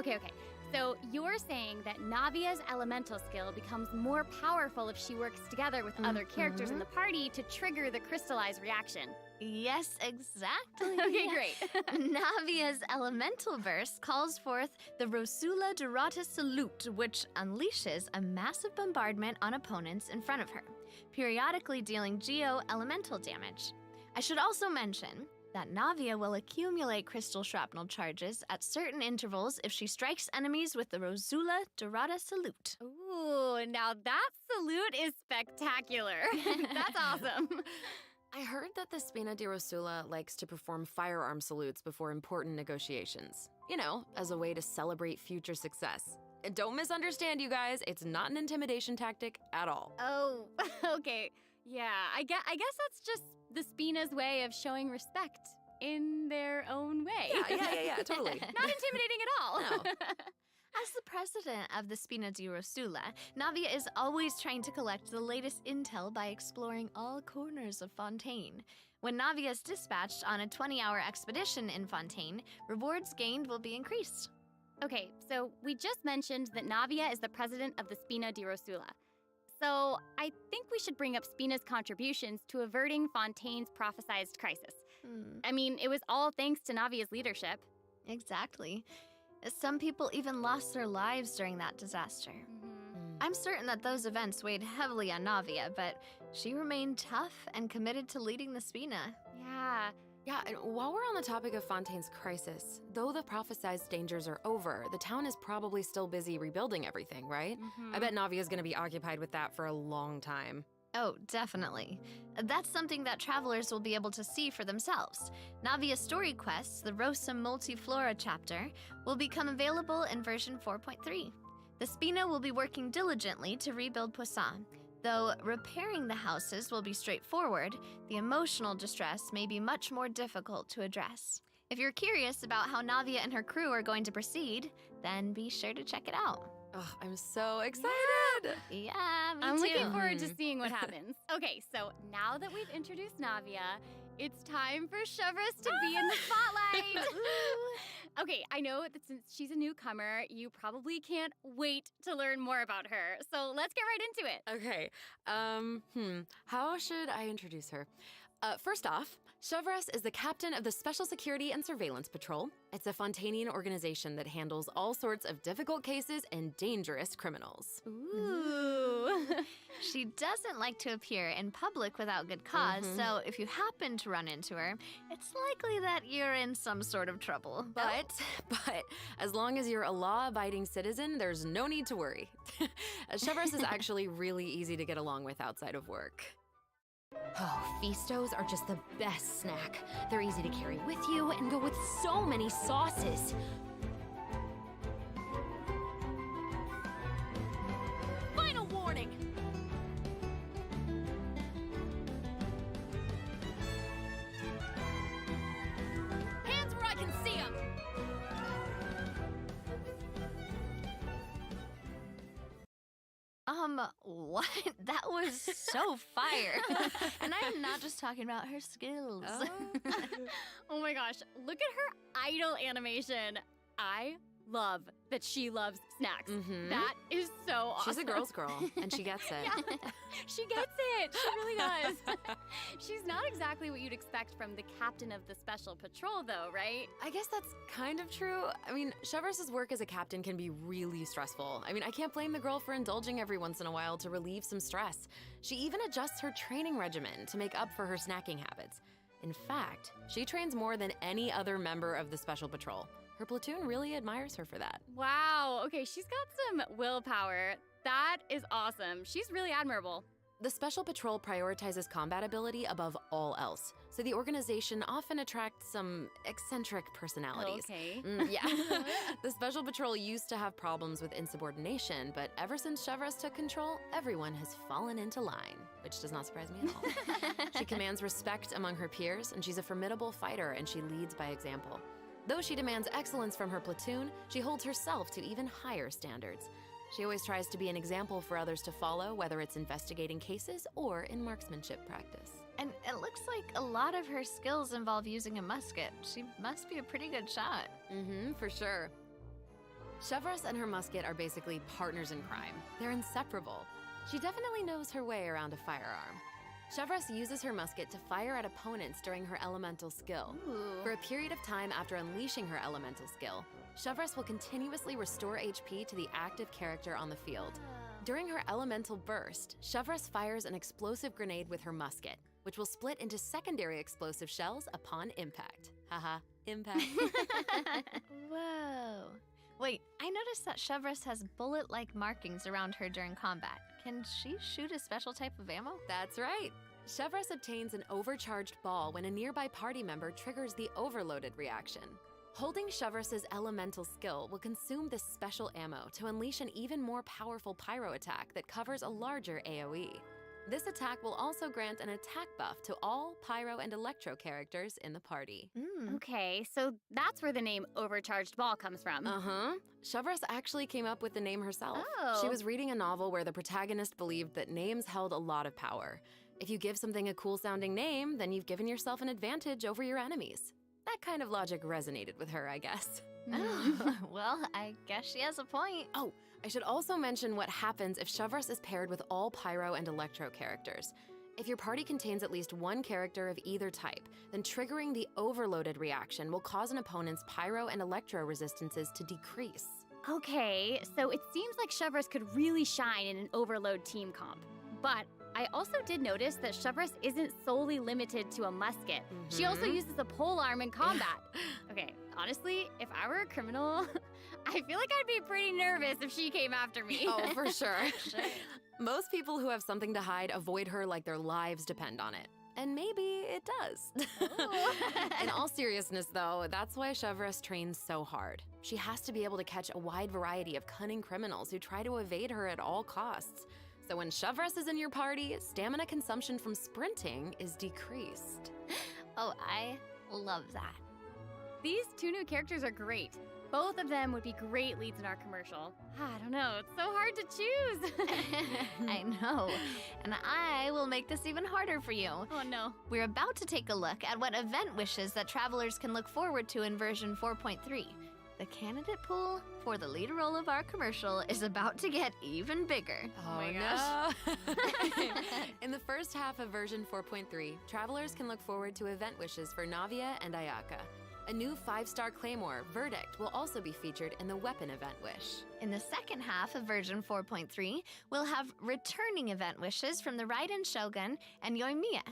S3: So you're saying that Navia's elemental skill becomes more powerful if she works together with other characters in the party to trigger the crystallize reaction.
S7: Yes, exactly.
S3: Okay, great.
S7: Navia's elemental burst calls forth the Rosula Dorata Salute, which unleashes a massive bombardment on opponents in front of her, periodically dealing geo elemental damage. I should also mention that Navia will accumulate crystal shrapnel charges at certain intervals if she strikes enemies with the Rosula Dorata Salute.
S3: Ooh, now that salute is spectacular. That's awesome.
S6: I heard that the Spina di Rosula likes to perform firearm salutes before important negotiations. You know, as a way to celebrate future success. Don't misunderstand, you guys. It's not an intimidation tactic at all.
S3: Oh, okay. Yeah, I guess that's just the Spina's way of showing respect in their own way.
S6: Yeah, totally.
S3: Not intimidating at all.
S6: No.
S7: As the president of the Spina di Rosula, Navia is always trying to collect the latest intel by exploring all corners of Fontaine. When Navia is dispatched on a 20-hour expedition in Fontaine, rewards gained will be increased.
S3: Okay, so we just mentioned that Navia is the president of the Spina di Rosula. so I think we should bring up Spina's contributions to averting Fontaine's prophesized crisis. I mean, it was all thanks to Navia's leadership.
S7: Exactly. Some people even lost their lives during that disaster. I'm certain that those events weighed heavily on Navia, but she remained tough and committed to leading the Spina.
S6: Yeah, and while we're on the topic of Fontaine's crisis, though the prophesized dangers are over, the town is probably still busy rebuilding everything, right? I bet Navia's gonna be occupied with that for a long time.
S7: Oh, definitely. That's something that travelers will be able to see for themselves. Navia's story quests, the Rosa Multiflora chapter, will become available in version 4.3. The Spina will be working diligently to rebuild Poisson. Though repairing the houses will be straightforward, the emotional distress may be much more difficult to address. If you're curious about how Navia and her crew are going to proceed, then be sure to check it out.
S6: Oh, I'm so excited!
S7: Yeah, me
S3: I'm
S7: too.
S3: looking forward to seeing what happens. Okay, so now that we've introduced Navia, it's time for Chevreuse to be in the spotlight. Okay, I know that since she's a newcomer, you probably can't wait to learn more about her. So let's get right into it.
S6: Okay, how should I introduce her? First off, Chevreuse is the captain of the Special Security and Surveillance Patrol. It's a Fontainian organization that handles all sorts of difficult cases and dangerous criminals.
S3: Ooh.
S7: She doesn't like to appear in public without good cause, so if you happen to run into her, it's likely that you're in some sort of trouble.
S6: But as long as you're a law-abiding citizen, there's no need to worry. Chevreuse is actually really easy to get along with outside of work.
S11: Oh, Feastos are just the best snack. They're easy to carry with you and go with so many sauces. Final warning! Hands where I can see them!
S7: What? That was so fire. And I'm not just talking about her skills.
S3: Oh my gosh, look at her idol animation. I love that she loves snacks. That is so awesome.
S6: She's a girl's girl, and she gets it.
S3: Yeah, she gets it. She really does. She's not exactly what you'd expect from the captain of the Special Patrol, though, right?
S6: I guess that's kind of true. I mean, Chevreuse's work as a captain can be really stressful. I mean, I can't blame the girl for indulging every once in a while to relieve some stress. She even adjusts her training regimen to make up for her snacking habits. In fact, she trains more than any other member of the Special Patrol. Her platoon really admires her for that.
S3: Wow, okay, she's got some willpower. That is awesome. She's really admirable.
S6: The Special Patrol prioritizes combat ability above all else, so the organization often attracts some eccentric personalities.
S3: Okay.
S6: Yeah. The Special Patrol used to have problems with insubordination, but ever since Chevreuse took control, everyone has fallen into line, which does not surprise me at all. She commands respect among her peers, and she's a formidable fighter, and she leads by example. Though she demands excellence from her platoon, she holds herself to even higher standards. She always tries to be an example for others to follow, whether it's investigating cases or in marksmanship practice.
S7: And it looks like a lot of her skills involve using a musket. She must be a pretty good shot.
S6: For sure. Chevreuse and her musket are basically partners in crime. They're inseparable. She definitely knows her way around a firearm. Chevreuse uses her musket to fire at opponents during her elemental skill. For a period of time after unleashing her elemental skill, Chevreuse will continuously restore HP to the active character on the field. During her elemental burst, Chevreuse fires an explosive grenade with her musket, which will split into secondary explosive shells upon impact. Haha, impact.
S7: Whoa. Wait, I noticed that Chevreuse has bullet-like markings around her during combat. Can she shoot a special type of ammo?
S6: That's right. Chevreuse obtains an overcharged ball when a nearby party member triggers the overloaded reaction. Holding Chevreuse's elemental skill will consume this special ammo to unleash an even more powerful pyro attack that covers a larger AoE. This attack will also grant an attack buff to all pyro and electro characters in the party.
S3: Okay, so that's where the name Overcharged Ball comes from.
S6: Chevreuse actually came up with the name herself.
S3: Oh.
S6: She was reading a novel where the protagonist believed that names held a lot of power. If you give something a cool-sounding name, then you've given yourself an advantage over your enemies. That kind of logic resonated with her, I guess.
S7: Oh, well, I guess she has a point.
S6: Oh, I should also mention what happens if Shavras is paired with all Pyro and Electro characters. If your party contains at least one character of either type, then triggering the overloaded reaction will cause an opponent's Pyro and Electro resistances to decrease.
S3: Okay, so it seems like Shavras could really shine in an overload team comp. But I also did notice that Shavras isn't solely limited to a musket. She also uses a polearm in combat. Okay, honestly, if I were a criminal, I feel like I'd be pretty nervous if she came after me.
S6: Oh, for sure. Most people who have something to hide avoid her like their lives depend on it. And maybe it does. In all seriousness, though, that's why Shavras trains so hard. She has to be able to catch a wide variety of cunning criminals who try to evade her at all costs. So when Shavras is in your party, stamina consumption from sprinting is decreased.
S7: Oh, I love that.
S3: These two new characters are great. Both of them would be great leads in our commercial. I don't know, it's so hard to choose.
S7: I know. And I will make this even harder for you.
S3: Oh no.
S7: We're about to take a look at what event wishes that travelers can look forward to in version 4.3. The candidate pool for the lead role of our commercial is about to get even bigger.
S6: Oh my gosh. In the first half of version 4.3, travelers can look forward to event wishes for Navia and Ayaka. A new 5-star claymore, Verdict, will also be featured in the weapon event wish.
S7: In the second half of version 4.3, we'll have returning event wishes from the Raiden Shogun and Yoimiya.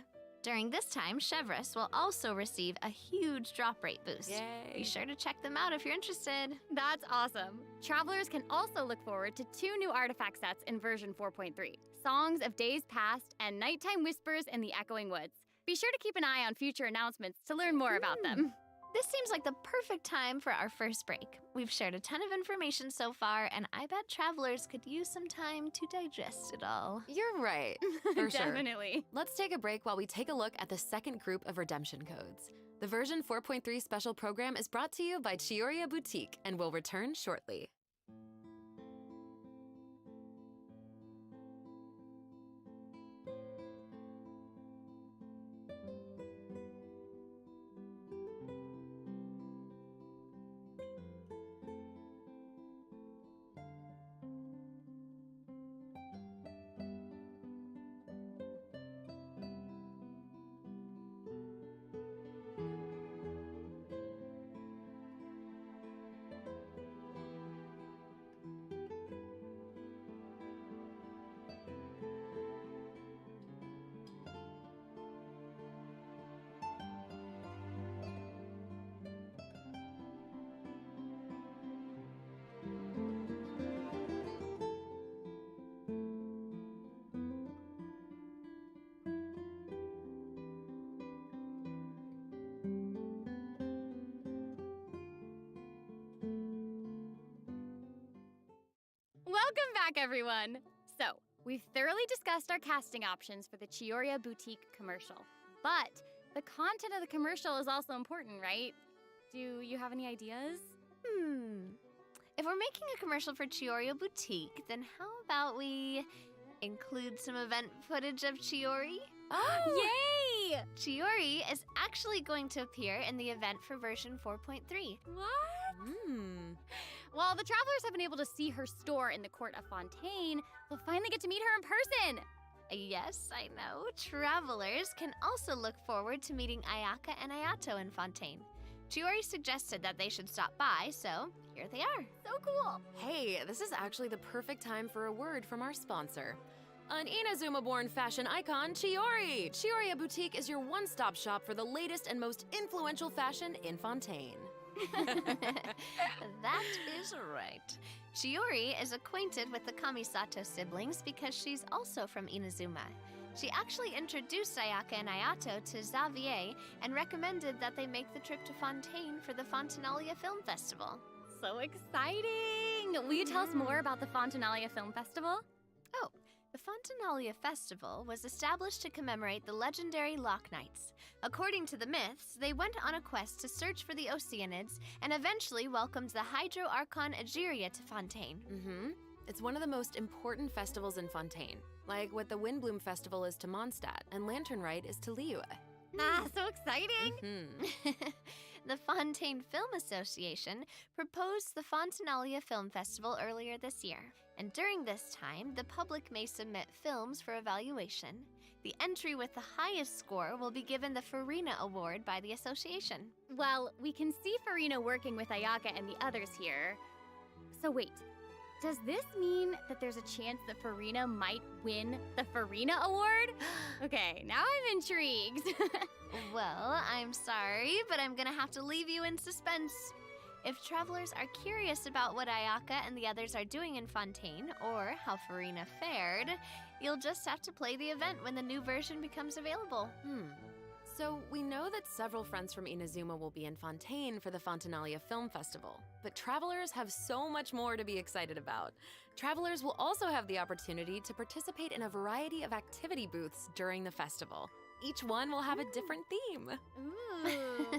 S7: During this time, Shavras will also receive a huge drop rate boost.
S6: Yay.
S7: Be sure to check them out if you're interested.
S3: That's awesome. Travelers can also look forward to 2 new artifact sets in version 4.3, Songs of Days Past and Nighttime Whispers in the Echoing Woods. Be sure to keep an eye on future announcements to learn more about them.
S7: This seems like the perfect time for our first break. We've shared a ton of information so far, and I bet travelers could use some time to digest it all.
S6: You're right, for sure.
S3: Definitely.
S6: Let's take a break while we take a look at the second group of redemption codes. The version 4.3 special program is brought to you by Chioriya Boutique and will return shortly.
S3: Welcome back, everyone. So, we've thoroughly discussed our casting options for the Chioriya Boutique commercial. But the content of the commercial is also important, right? Do you have any ideas?
S7: If we're making a commercial for Chioriya Boutique, then how about we include some event footage of Chiori?
S3: Oh! Yay!
S7: Chiori is actually going to appear in the event for version 4.3.
S3: What? While the travelers have been able to see her store in the court of Fontaine, they'll finally get to meet her in person.
S7: Yes, I know. Travelers can also look forward to meeting Ayaka and Ayato in Fontaine. Chiori suggested that they should stop by, so here they are.
S3: So cool.
S6: Hey, this is actually the perfect time for a word from our sponsor. An Inazuma-born fashion icon, Chiori! Chioriya Boutique is your one-stop shop for the latest and most influential fashion in Fontaine.
S7: That is right. Chiori is acquainted with the Kamisato siblings because she's also from Inazuma. She actually introduced Ayaka and Ayato to Xavier and recommended that they make the trip to Fontaine for the Fontinalia Film Festival.
S3: So exciting! Will you tell us more about the Fontinalia Film Festival?
S7: Oh, the Fontinalia Festival was established to commemorate the legendary Lock Knights. According to the myths, they went on a quest to search for the Oceanids and eventually welcomed the Hydro Archon Egeria to Fontaine.
S6: It's one of the most important festivals in Fontaine, like what the Windbloom Festival is to Mondstadt and Lantern Rite is to Liyue.
S3: Ah, so exciting!
S7: The Fontaine Film Association proposed the Fontanalia Film Festival earlier this year, and during this time, the public may submit films for evaluation. The entry with the highest score will be given the Farina Award by the association.
S3: Well, we can see Farina working with Ayaka and the others here. So wait, does this mean that there's a chance that Farina might win the Farina Award? Okay, now I'm intrigued.
S7: Well, I'm sorry, but I'm gonna have to leave you in suspense. If travelers are curious about what Ayaka and the others are doing in Fontaine, or how Farina fared, you'll just have to play the event when the new version becomes available.
S6: So we know that several friends from Inazuma will be in Fontaine for the Fontanalia Film Festival, but travelers have so much more to be excited about. Travelers will also have the opportunity to participate in a variety of activity booths during the festival. Each one will have a different theme.
S7: Ooh.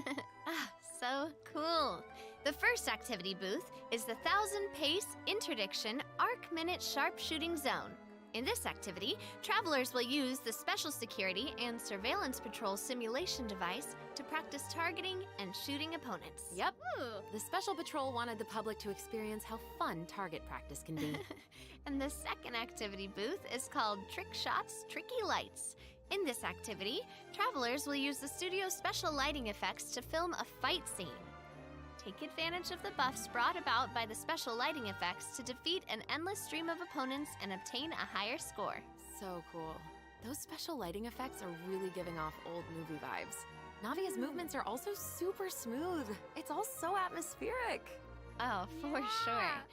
S7: So cool. The first activity booth is the 1,000 Pace Interdiction Arc Minute Sharpshooting Zone. In this activity, travelers will use the Special Security and Surveillance Patrol simulation device to practice targeting and shooting opponents.
S6: Yep. The Special Patrol wanted the public to experience how fun target practice can be.
S7: And the second activity booth is called Trick Shots, Tricky Lights. In this activity, travelers will use the studio's special lighting effects to film a fight scene. Take advantage of the buffs brought about by the special lighting effects to defeat an endless stream of opponents and obtain a higher score.
S6: So cool. Those special lighting effects are really giving off old movie vibes. Navia's movements are also super smooth. It's all so atmospheric.
S7: Oh, for sure.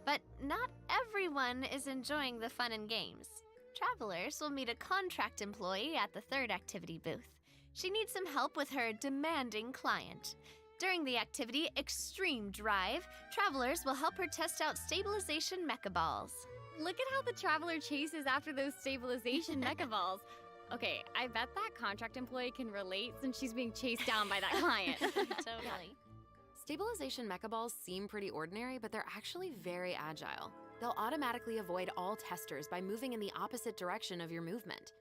S7: But not everyone is enjoying the fun and games. Travelers will meet a contract employee at the third activity booth. She needs some help with her demanding client. During the activity Extreme Drive, travelers will help her test out stabilization mecha balls.
S3: Look at how the traveler chases after those stabilization mecha balls. Okay, I bet that contract employee can relate since she's being chased down by that client.
S7: Totally.
S6: Stabilization mecha balls seem pretty ordinary, but they're actually very agile. They'll automatically avoid all testers by moving in the opposite direction of your movement.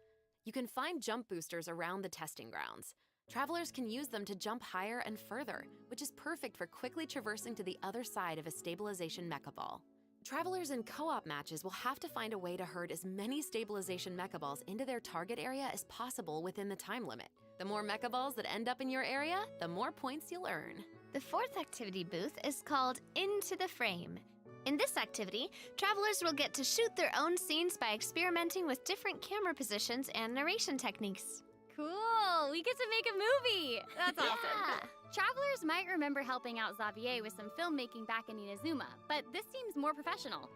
S6: You can find jump boosters around the testing grounds. Travelers can use them to jump higher and further, which is perfect for quickly traversing to the other side of a stabilization mecha ball. Travelers in co-op matches will have to find a way to herd as many stabilization mecha balls into their target area as possible within the time limit. The more mecha balls that end up in your area, the more points you'll earn.
S7: The fourth activity booth is called Into the Frame. In this activity, travelers will get to shoot their own scenes by experimenting with different camera positions and narration techniques.
S3: Cool! We get to make a movie! That's awesome.
S7: Yeah.
S3: Travelers might remember helping out Xavier with some filmmaking back in Inazuma, but this seems more professional.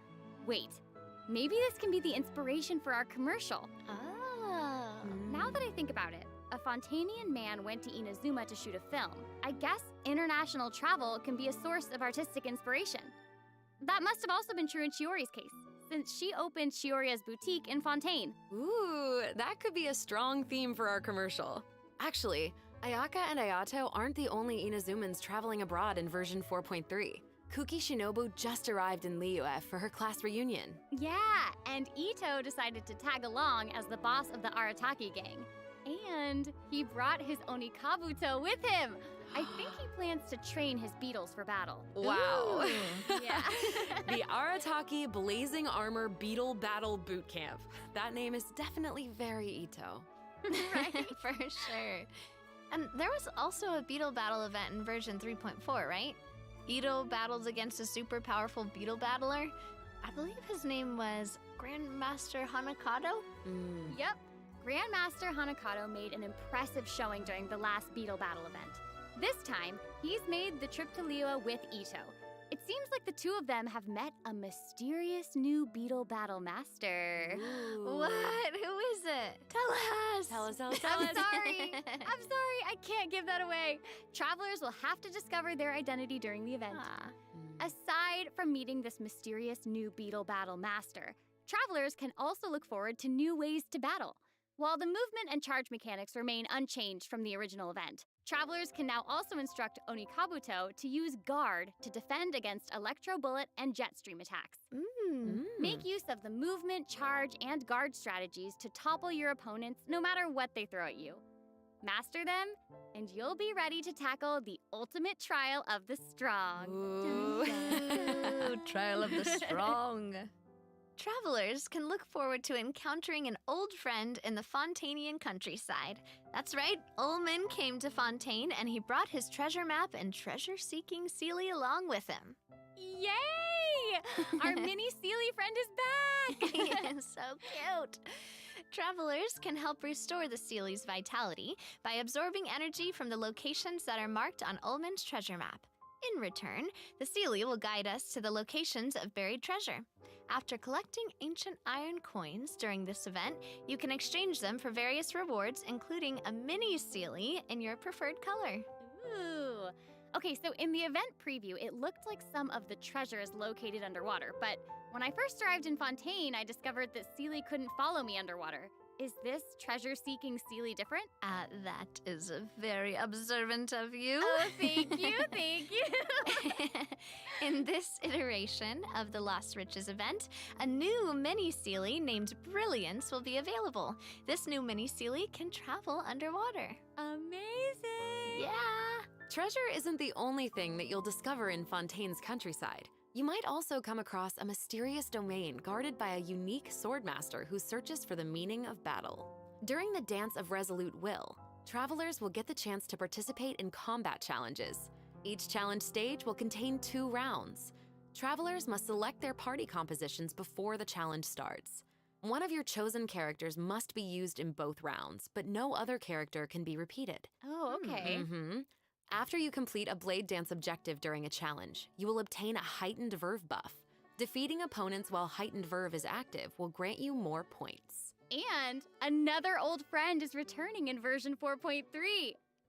S3: Wait, maybe this can be the inspiration for our commercial.
S7: Oh.
S3: Now that I think about it, a Fontainian man went to Inazuma to shoot a film. I guess international travel can be a source of artistic inspiration. That must have also been true in Chiori's case, since she opened Chioria's boutique in Fontaine.
S6: Ooh, that could be a strong theme for our commercial. Actually, Ayaka and Ayato aren't the only Inazumans traveling abroad in version 4.3. Kuki Shinobu just arrived in Liyue for her class reunion.
S3: Yeah, and Ito decided to tag along as the boss of the Arataki gang. And he brought his Onikabuto with him. I think he plans to train his beetles for battle.
S6: Wow.
S3: Yeah.
S6: The Arataki Blazing Armor Beetle Battle Boot Camp. That name is definitely very Ito.
S7: Right, for sure. And there was also a beetle battle event in version 3.4, right? Ito battles against a super powerful beetle battler. I believe his name was Grandmaster Hanakado?
S3: Yep. Grandmaster Hanakado made an impressive showing during the last beetle battle event. This time, he's made the trip to Liyue with Ito. It seems like the two of them have met a mysterious new beetle battle master.
S7: Ooh. What? Who is it? Tell us.
S6: Tell us.
S3: I'm sorry. I can't give that away. Travelers will have to discover their identity during the event. Aside from meeting this mysterious new beetle battle master, travelers can also look forward to new ways to battle. While the movement and charge mechanics remain unchanged from the original event, travelers can now also instruct Onikabuto to use Guard to defend against Electro Bullet and Jet Stream attacks. Make use of the movement, charge, and guard strategies to topple your opponents no matter what they throw at you. master them, and you'll be ready to tackle the ultimate trial of the strong.
S7: Ooh, trial of the strong. Travelers can look forward to encountering an old friend in the Fontanian countryside. That's right, Ullman came to Fontaine and he brought his treasure map and treasure-seeking Seelie along with him.
S3: Yay! Our mini Seelie friend is back!
S7: So cute. Travelers can help restore the Seelie's vitality by absorbing energy from the locations that are marked on Ullman's treasure map. In return, the Seelie will guide us to the locations of buried treasure. After collecting ancient iron coins during this event, you can exchange them for various rewards, including a mini Seelie in your preferred color.
S3: Ooh. Okay, so in the event preview, it looked like some of the treasure is located underwater, but when I first arrived in Fontaine, I discovered that Seelie couldn't follow me underwater. Is this treasure-seeking Seelie different?
S7: That is very observant of you.
S3: Oh, thank you, thank you.
S7: In this iteration of the Lost Riches event, a new mini Seelie named Brilliance will be available. This new mini Seelie can travel underwater.
S3: Amazing!
S7: Yeah!
S6: Treasure isn't the only thing that you'll discover in Fontaine's countryside. You might also come across a mysterious domain guarded by a unique swordmaster who searches for the meaning of battle. During the Dance of Resolute Will, travelers will get the chance to participate in combat challenges. Each challenge stage will contain 2 rounds. Travelers must select their party compositions before the challenge starts. One of your chosen characters must be used in both rounds, but no other character can be repeated.
S3: Oh, okay.
S6: After you complete a blade dance objective during a challenge, you will obtain a heightened verve buff. Defeating opponents while heightened verve is active will grant you more points.
S3: And another old friend is returning in version 4.3.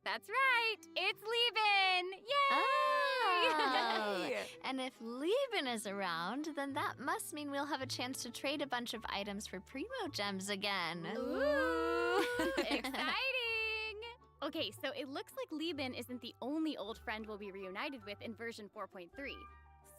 S3: That's right, it's Lieben! Yay!
S7: Oh. And if Lieben is around, then that must mean we'll have a chance to trade a bunch of items for Primo Gems again.
S3: Ooh, exciting! Okay, so it looks like Lieben isn't the only old friend we'll be reunited with in version 4.3.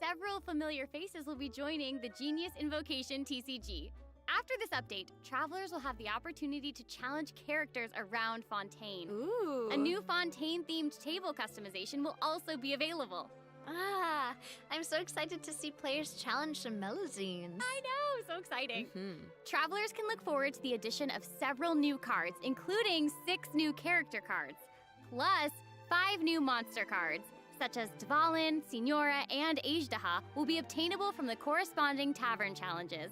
S3: Several familiar faces will be joining the Genius Invocation TCG. After this update, travelers will have the opportunity to challenge characters around Fontaine.
S6: Ooh.
S3: A new Fontaine-themed table customization will also be available.
S7: I'm so excited to see players challenge some Melazines.
S3: I know, so exciting. Travelers can look forward to the addition of several new cards, including 6 new character cards, plus 5 new monster cards, such as Dvalin, Signora, and Ajdaha will be obtainable from the corresponding tavern challenges.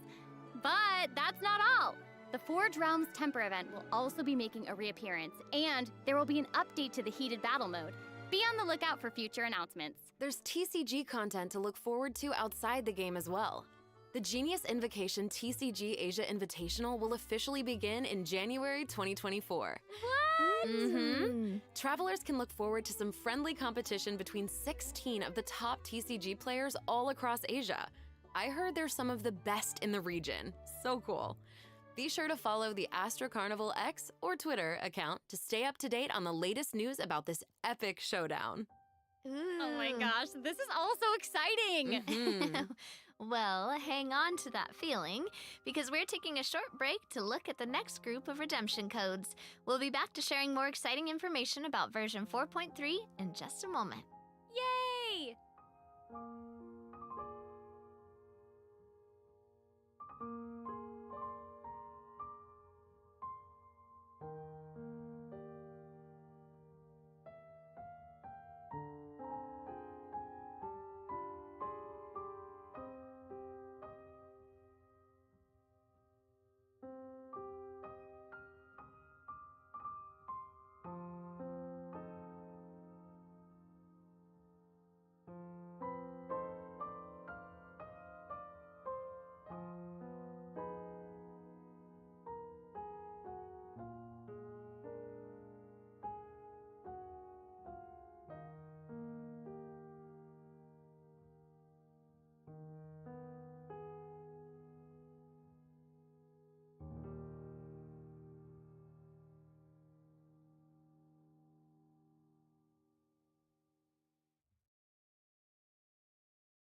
S3: But that's not all. The Forge Realms Temper event will also be making a reappearance, and there will be an update to the Heated Battle mode. Be on the lookout for future announcements.
S6: There's TCG content to look forward to outside the game as well. The Genius Invocation TCG Asia Invitational will officially begin in January 2024.
S3: What?
S6: Travelers can look forward to some friendly competition between 16 of the top TCG players all across Asia. I heard they're some of the best in the region. So cool. Be sure to follow the Astro Carnival X or Twitter account to stay up to date on the latest news about this epic showdown.
S3: Oh my gosh, this is all so exciting!
S7: Well, hang on to that feeling, because we're taking a short break to look at the next group of redemption codes. We'll be back to sharing more exciting information about version 4.3 in just a moment.
S3: Yay!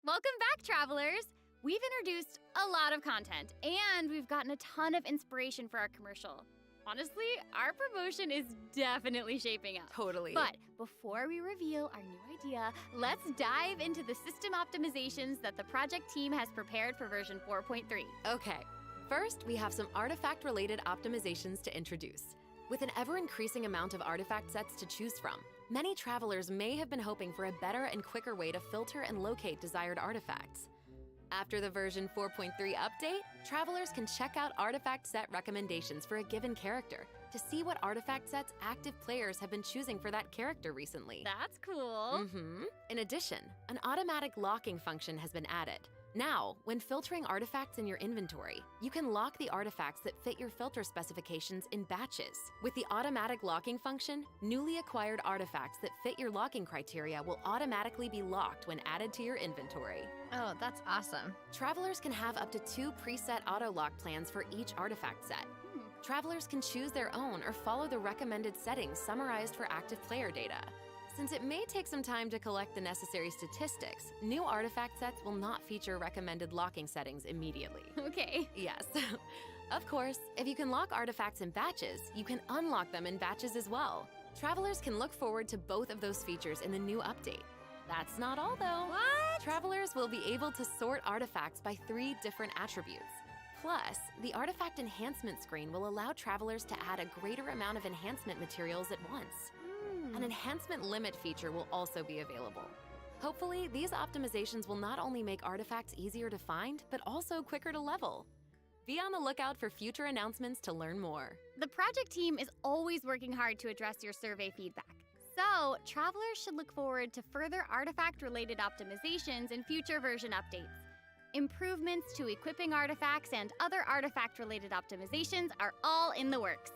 S3: Welcome back, travelers! We've introduced a lot of content, and we've gotten a ton of inspiration for our commercial. Honestly, our promotion is definitely shaping up.
S6: Totally.
S3: But before we reveal our new idea, let's dive into the system optimizations that the project team has prepared for version 4.3.
S6: Okay, first we have some artifact-related optimizations to introduce. With an ever-increasing amount of artifact sets to choose from, many travelers may have been hoping for a better and quicker way to filter and locate desired artifacts. After the version 4.3 update, travelers can check out artifact set recommendations for a given character to see what artifact sets active players have been choosing for that character recently.
S3: That's cool.
S6: In addition, an automatic locking function has been added. Now, when filtering artifacts in your inventory, you can lock the artifacts that fit your filter specifications in batches. With the automatic locking function, newly acquired artifacts that fit your locking criteria will automatically be locked when added to your inventory.
S7: Oh, that's awesome.
S6: Travelers can have up to 2 preset auto-lock plans for each artifact set. Travelers can choose their own or follow the recommended settings summarized for active player data. Since it may take some time to collect the necessary statistics, new artifact sets will not feature recommended locking settings immediately.
S3: Okay.
S6: Yes. Of course, if you can lock artifacts in batches, you can unlock them in batches as well. Travelers can look forward to both of those features in the new update. That's not all though.
S3: What?
S6: Travelers will be able to sort artifacts by 3 different attributes. Plus, the artifact enhancement screen will allow travelers to add a greater amount of enhancement materials at once. An enhancement limit feature will also be available. Hopefully, these optimizations will not only make artifacts easier to find, but also quicker to level. Be on the lookout for future announcements to learn more.
S3: The project team is always working hard to address your survey feedback. So, travelers should look forward to further artifact-related optimizations in future version updates. Improvements to equipping artifacts and other artifact-related optimizations are all in the works.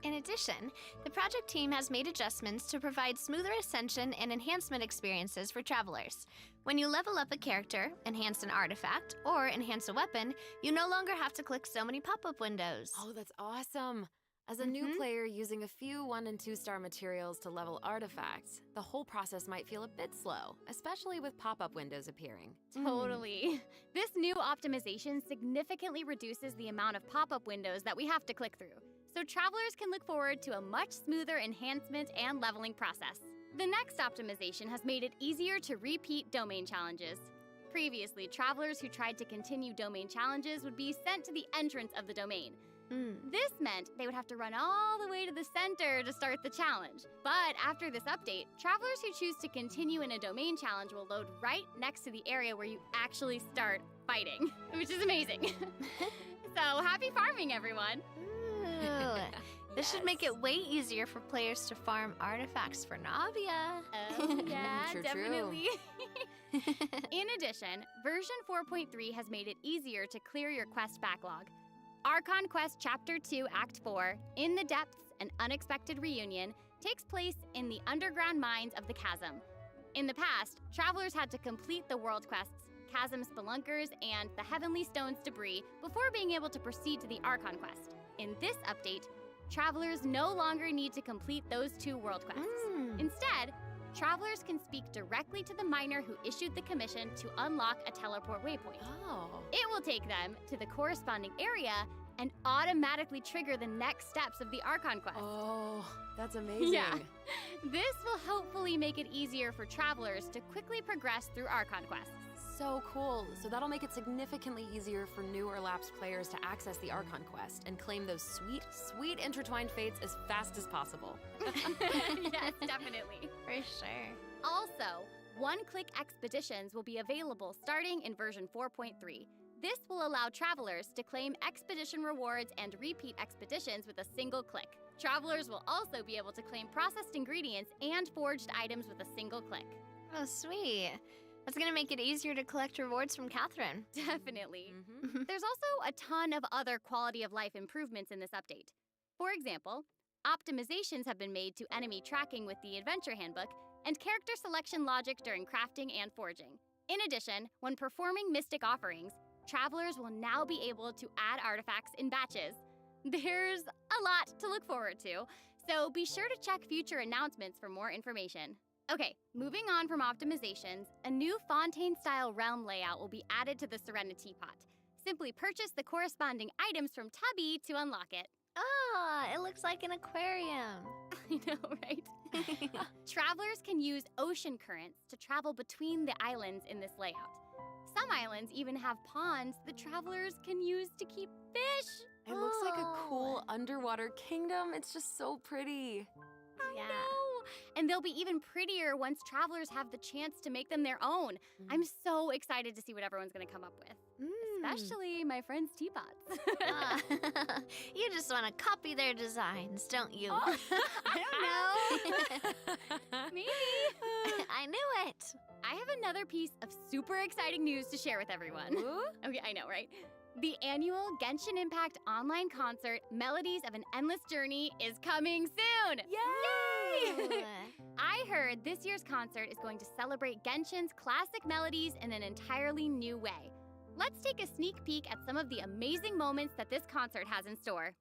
S7: In addition, the project team has made adjustments to provide smoother ascension and enhancement experiences for travelers. When you level up a character, enhance an artifact, or enhance a weapon, you no longer have to click so many pop-up windows.
S6: Oh, that's awesome! As a new player using a few 1- and 2-star materials to level artifacts, the whole process might feel a bit slow, especially with pop-up windows appearing.
S3: Totally. This new optimization significantly reduces the amount of pop-up windows that we have to click through, so travelers can look forward to a much smoother enhancement and leveling process. The next optimization has made it easier to repeat domain challenges. Previously, travelers who tried to continue domain challenges would be sent to the entrance of the domain. This meant they would have to run all the way to the center to start the challenge. But after this update, travelers who choose to continue in a domain challenge will load right next to the area where you actually start fighting, which is amazing. So happy farming, everyone!
S7: This should make it way easier for players to farm artifacts for Navia.
S3: Oh, yeah,
S6: True.
S3: definitely. In addition, version 4.3 has made it easier to clear your quest backlog. Archon Quest Chapter 2, Act 4, In the Depths, An Unexpected Reunion, takes place in the underground mines of the Chasm. In the past, travelers had to complete the world quests, Chasm Spelunkers, and the Heavenly Stones debris before being able to proceed to the Archon Quest. In this update, travelers no longer need to complete those 2 world quests. Instead, travelers can speak directly to the miner who issued the commission to unlock a teleport waypoint. It will take them to the corresponding area and automatically trigger the next steps of the Archon Quest.
S6: Oh, that's amazing.
S3: Yeah. This will hopefully make it easier for travelers to quickly progress through Archon Quests.
S6: So cool. So that'll make it significantly easier for new or lapsed players to access the Archon Quest and claim those sweet, sweet intertwined fates as fast as possible.
S3: Yes, definitely.
S7: For sure.
S3: Also, one-click expeditions will be available starting in version 4.3. This will allow travelers to claim expedition rewards and repeat expeditions with a single click. Travelers will also be able to claim processed ingredients and forged items with a single click.
S7: Oh, sweet. That's gonna make it easier to collect rewards from Catherine.
S3: Definitely. There's also a ton of other quality of life improvements in this update. For example, optimizations have been made to enemy tracking with the Adventure Handbook and character selection logic during crafting and forging. In addition, when performing mystic offerings, travelers will now be able to add artifacts in batches. There's a lot to look forward to, so be sure to check future announcements for more information. Okay, moving on from optimizations, a new Fontaine-style realm layout will be added to the Serenity Pot. Simply purchase the corresponding items from Tubby to unlock it.
S7: Ah, it looks like an aquarium.
S3: I know, right? Travelers can use ocean currents to travel between the islands in this layout. Some islands even have ponds that travelers can use to keep fish.
S6: It looks like a cool
S7: Oh.
S6: underwater kingdom. It's just so pretty.
S7: Yeah.
S3: No. And they'll be even prettier once travelers have the chance to make them their own. I'm so excited to see what everyone's going to come up with. Especially my friend's teapots.
S7: Ah, you just want to copy their designs, don't you?
S3: I don't know. Maybe.
S7: I knew it.
S3: I have another piece of super exciting news to share with everyone. Okay, I know, right? The annual Genshin Impact online concert, Melodies of an Endless Journey, is coming soon! Yay! I heard this year's concert is going to celebrate Genshin's classic melodies in an entirely new way. Let's take a sneak peek at some of the amazing moments that this concert has in store.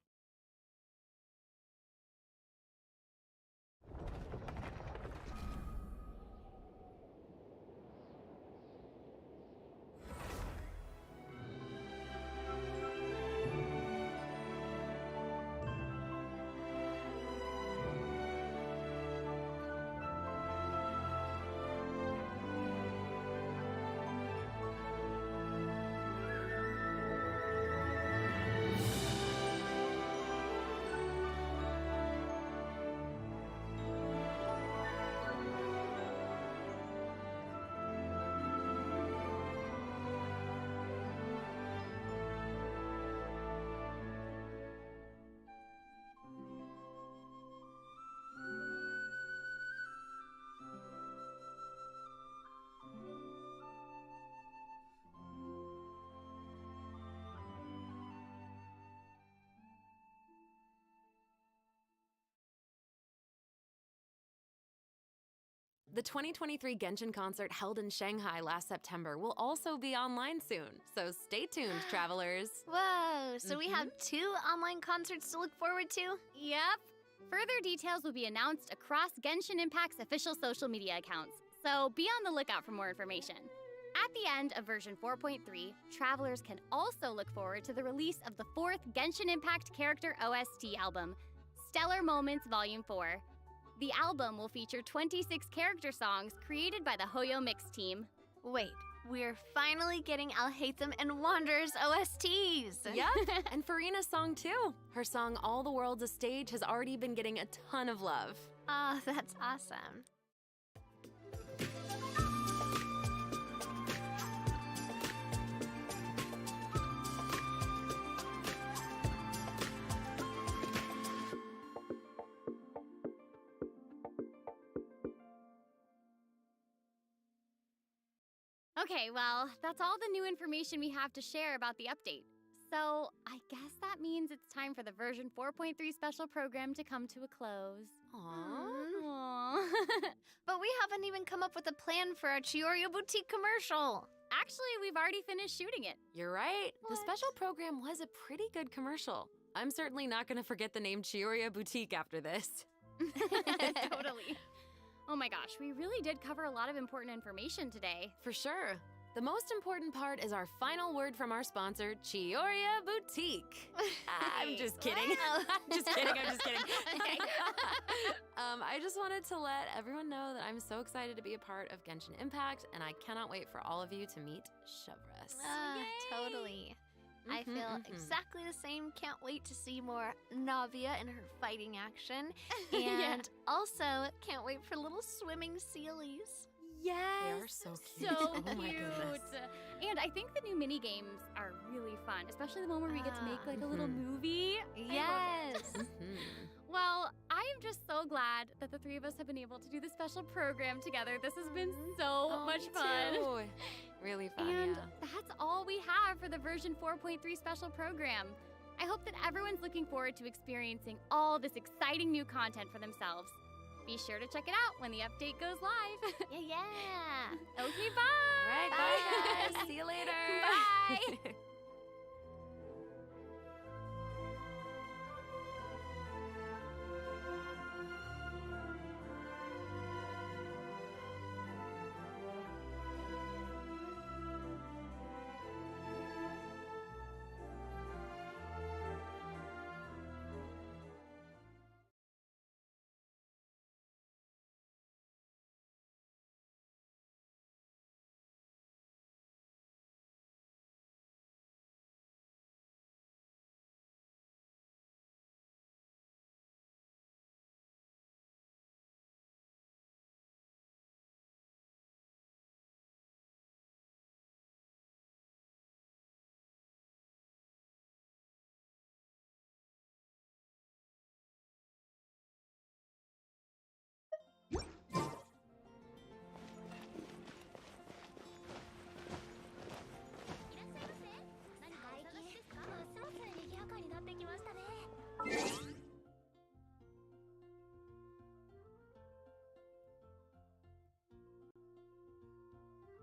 S6: The 2023 Genshin concert held in Shanghai last September will also be online soon, so stay tuned, travelers.
S7: Whoa, so we have 2 online concerts to look forward to?
S3: Yep. Further details will be announced across Genshin Impact's official social media accounts, so be on the lookout for more information. At the end of version 4.3, travelers can also look forward to the release of the 4th Genshin Impact character OST album, Stellar Moments Volume 4. The album will feature 26 character songs created by the Hoyo Mix team.
S7: Wait, we're finally getting Alhaitham and Wanderer's OSTs.
S6: Yep, and Farina's song too. Her song All the World's a Stage has already been getting a ton of love.
S7: Oh, that's awesome.
S3: Okay, well, that's all the new information we have to share about the update. So, I guess that means it's time for the version 4.3 special program to come to a close. Aww.
S7: But we haven't even come up with a plan for our Chioria Boutique commercial.
S3: Actually, we've already finished shooting it.
S6: You're right. The special program was a pretty good commercial. I'm certainly not going to forget the name Chioria Boutique after this.
S3: Totally. Oh my gosh, we really did cover a lot of important information today.
S6: For sure. The most important part is our final word from our sponsor, Chioria Boutique. I'm just kidding. I'm just kidding.
S3: Okay.
S6: I just wanted to let everyone know that I'm so excited to be a part of Genshin Impact, and I cannot wait for all of you to meet Chevres.
S7: Totally. I feel exactly the same. Can't wait to see more Navia in her fighting action. And also, can't wait for little swimming sealies.
S3: Yes.
S6: They are so cute.
S3: So
S6: Oh my
S3: cute.
S6: goodness.
S3: And I think the new mini games are really fun, especially the one where we get to make like a little movie.
S7: Yes.
S3: Well, I am just so glad that the 3 of us have been able to do this special program together. This has been so much fun.
S6: Too. Really fun,
S3: And
S6: yeah.
S3: that's all we have for the version 4.3 special program. I hope that everyone's looking forward to experiencing all this exciting new content for themselves. Be sure to check it out when the update goes live.
S7: Yeah.
S3: Okay, bye.
S6: All right, bye guys. See you later.
S3: Bye.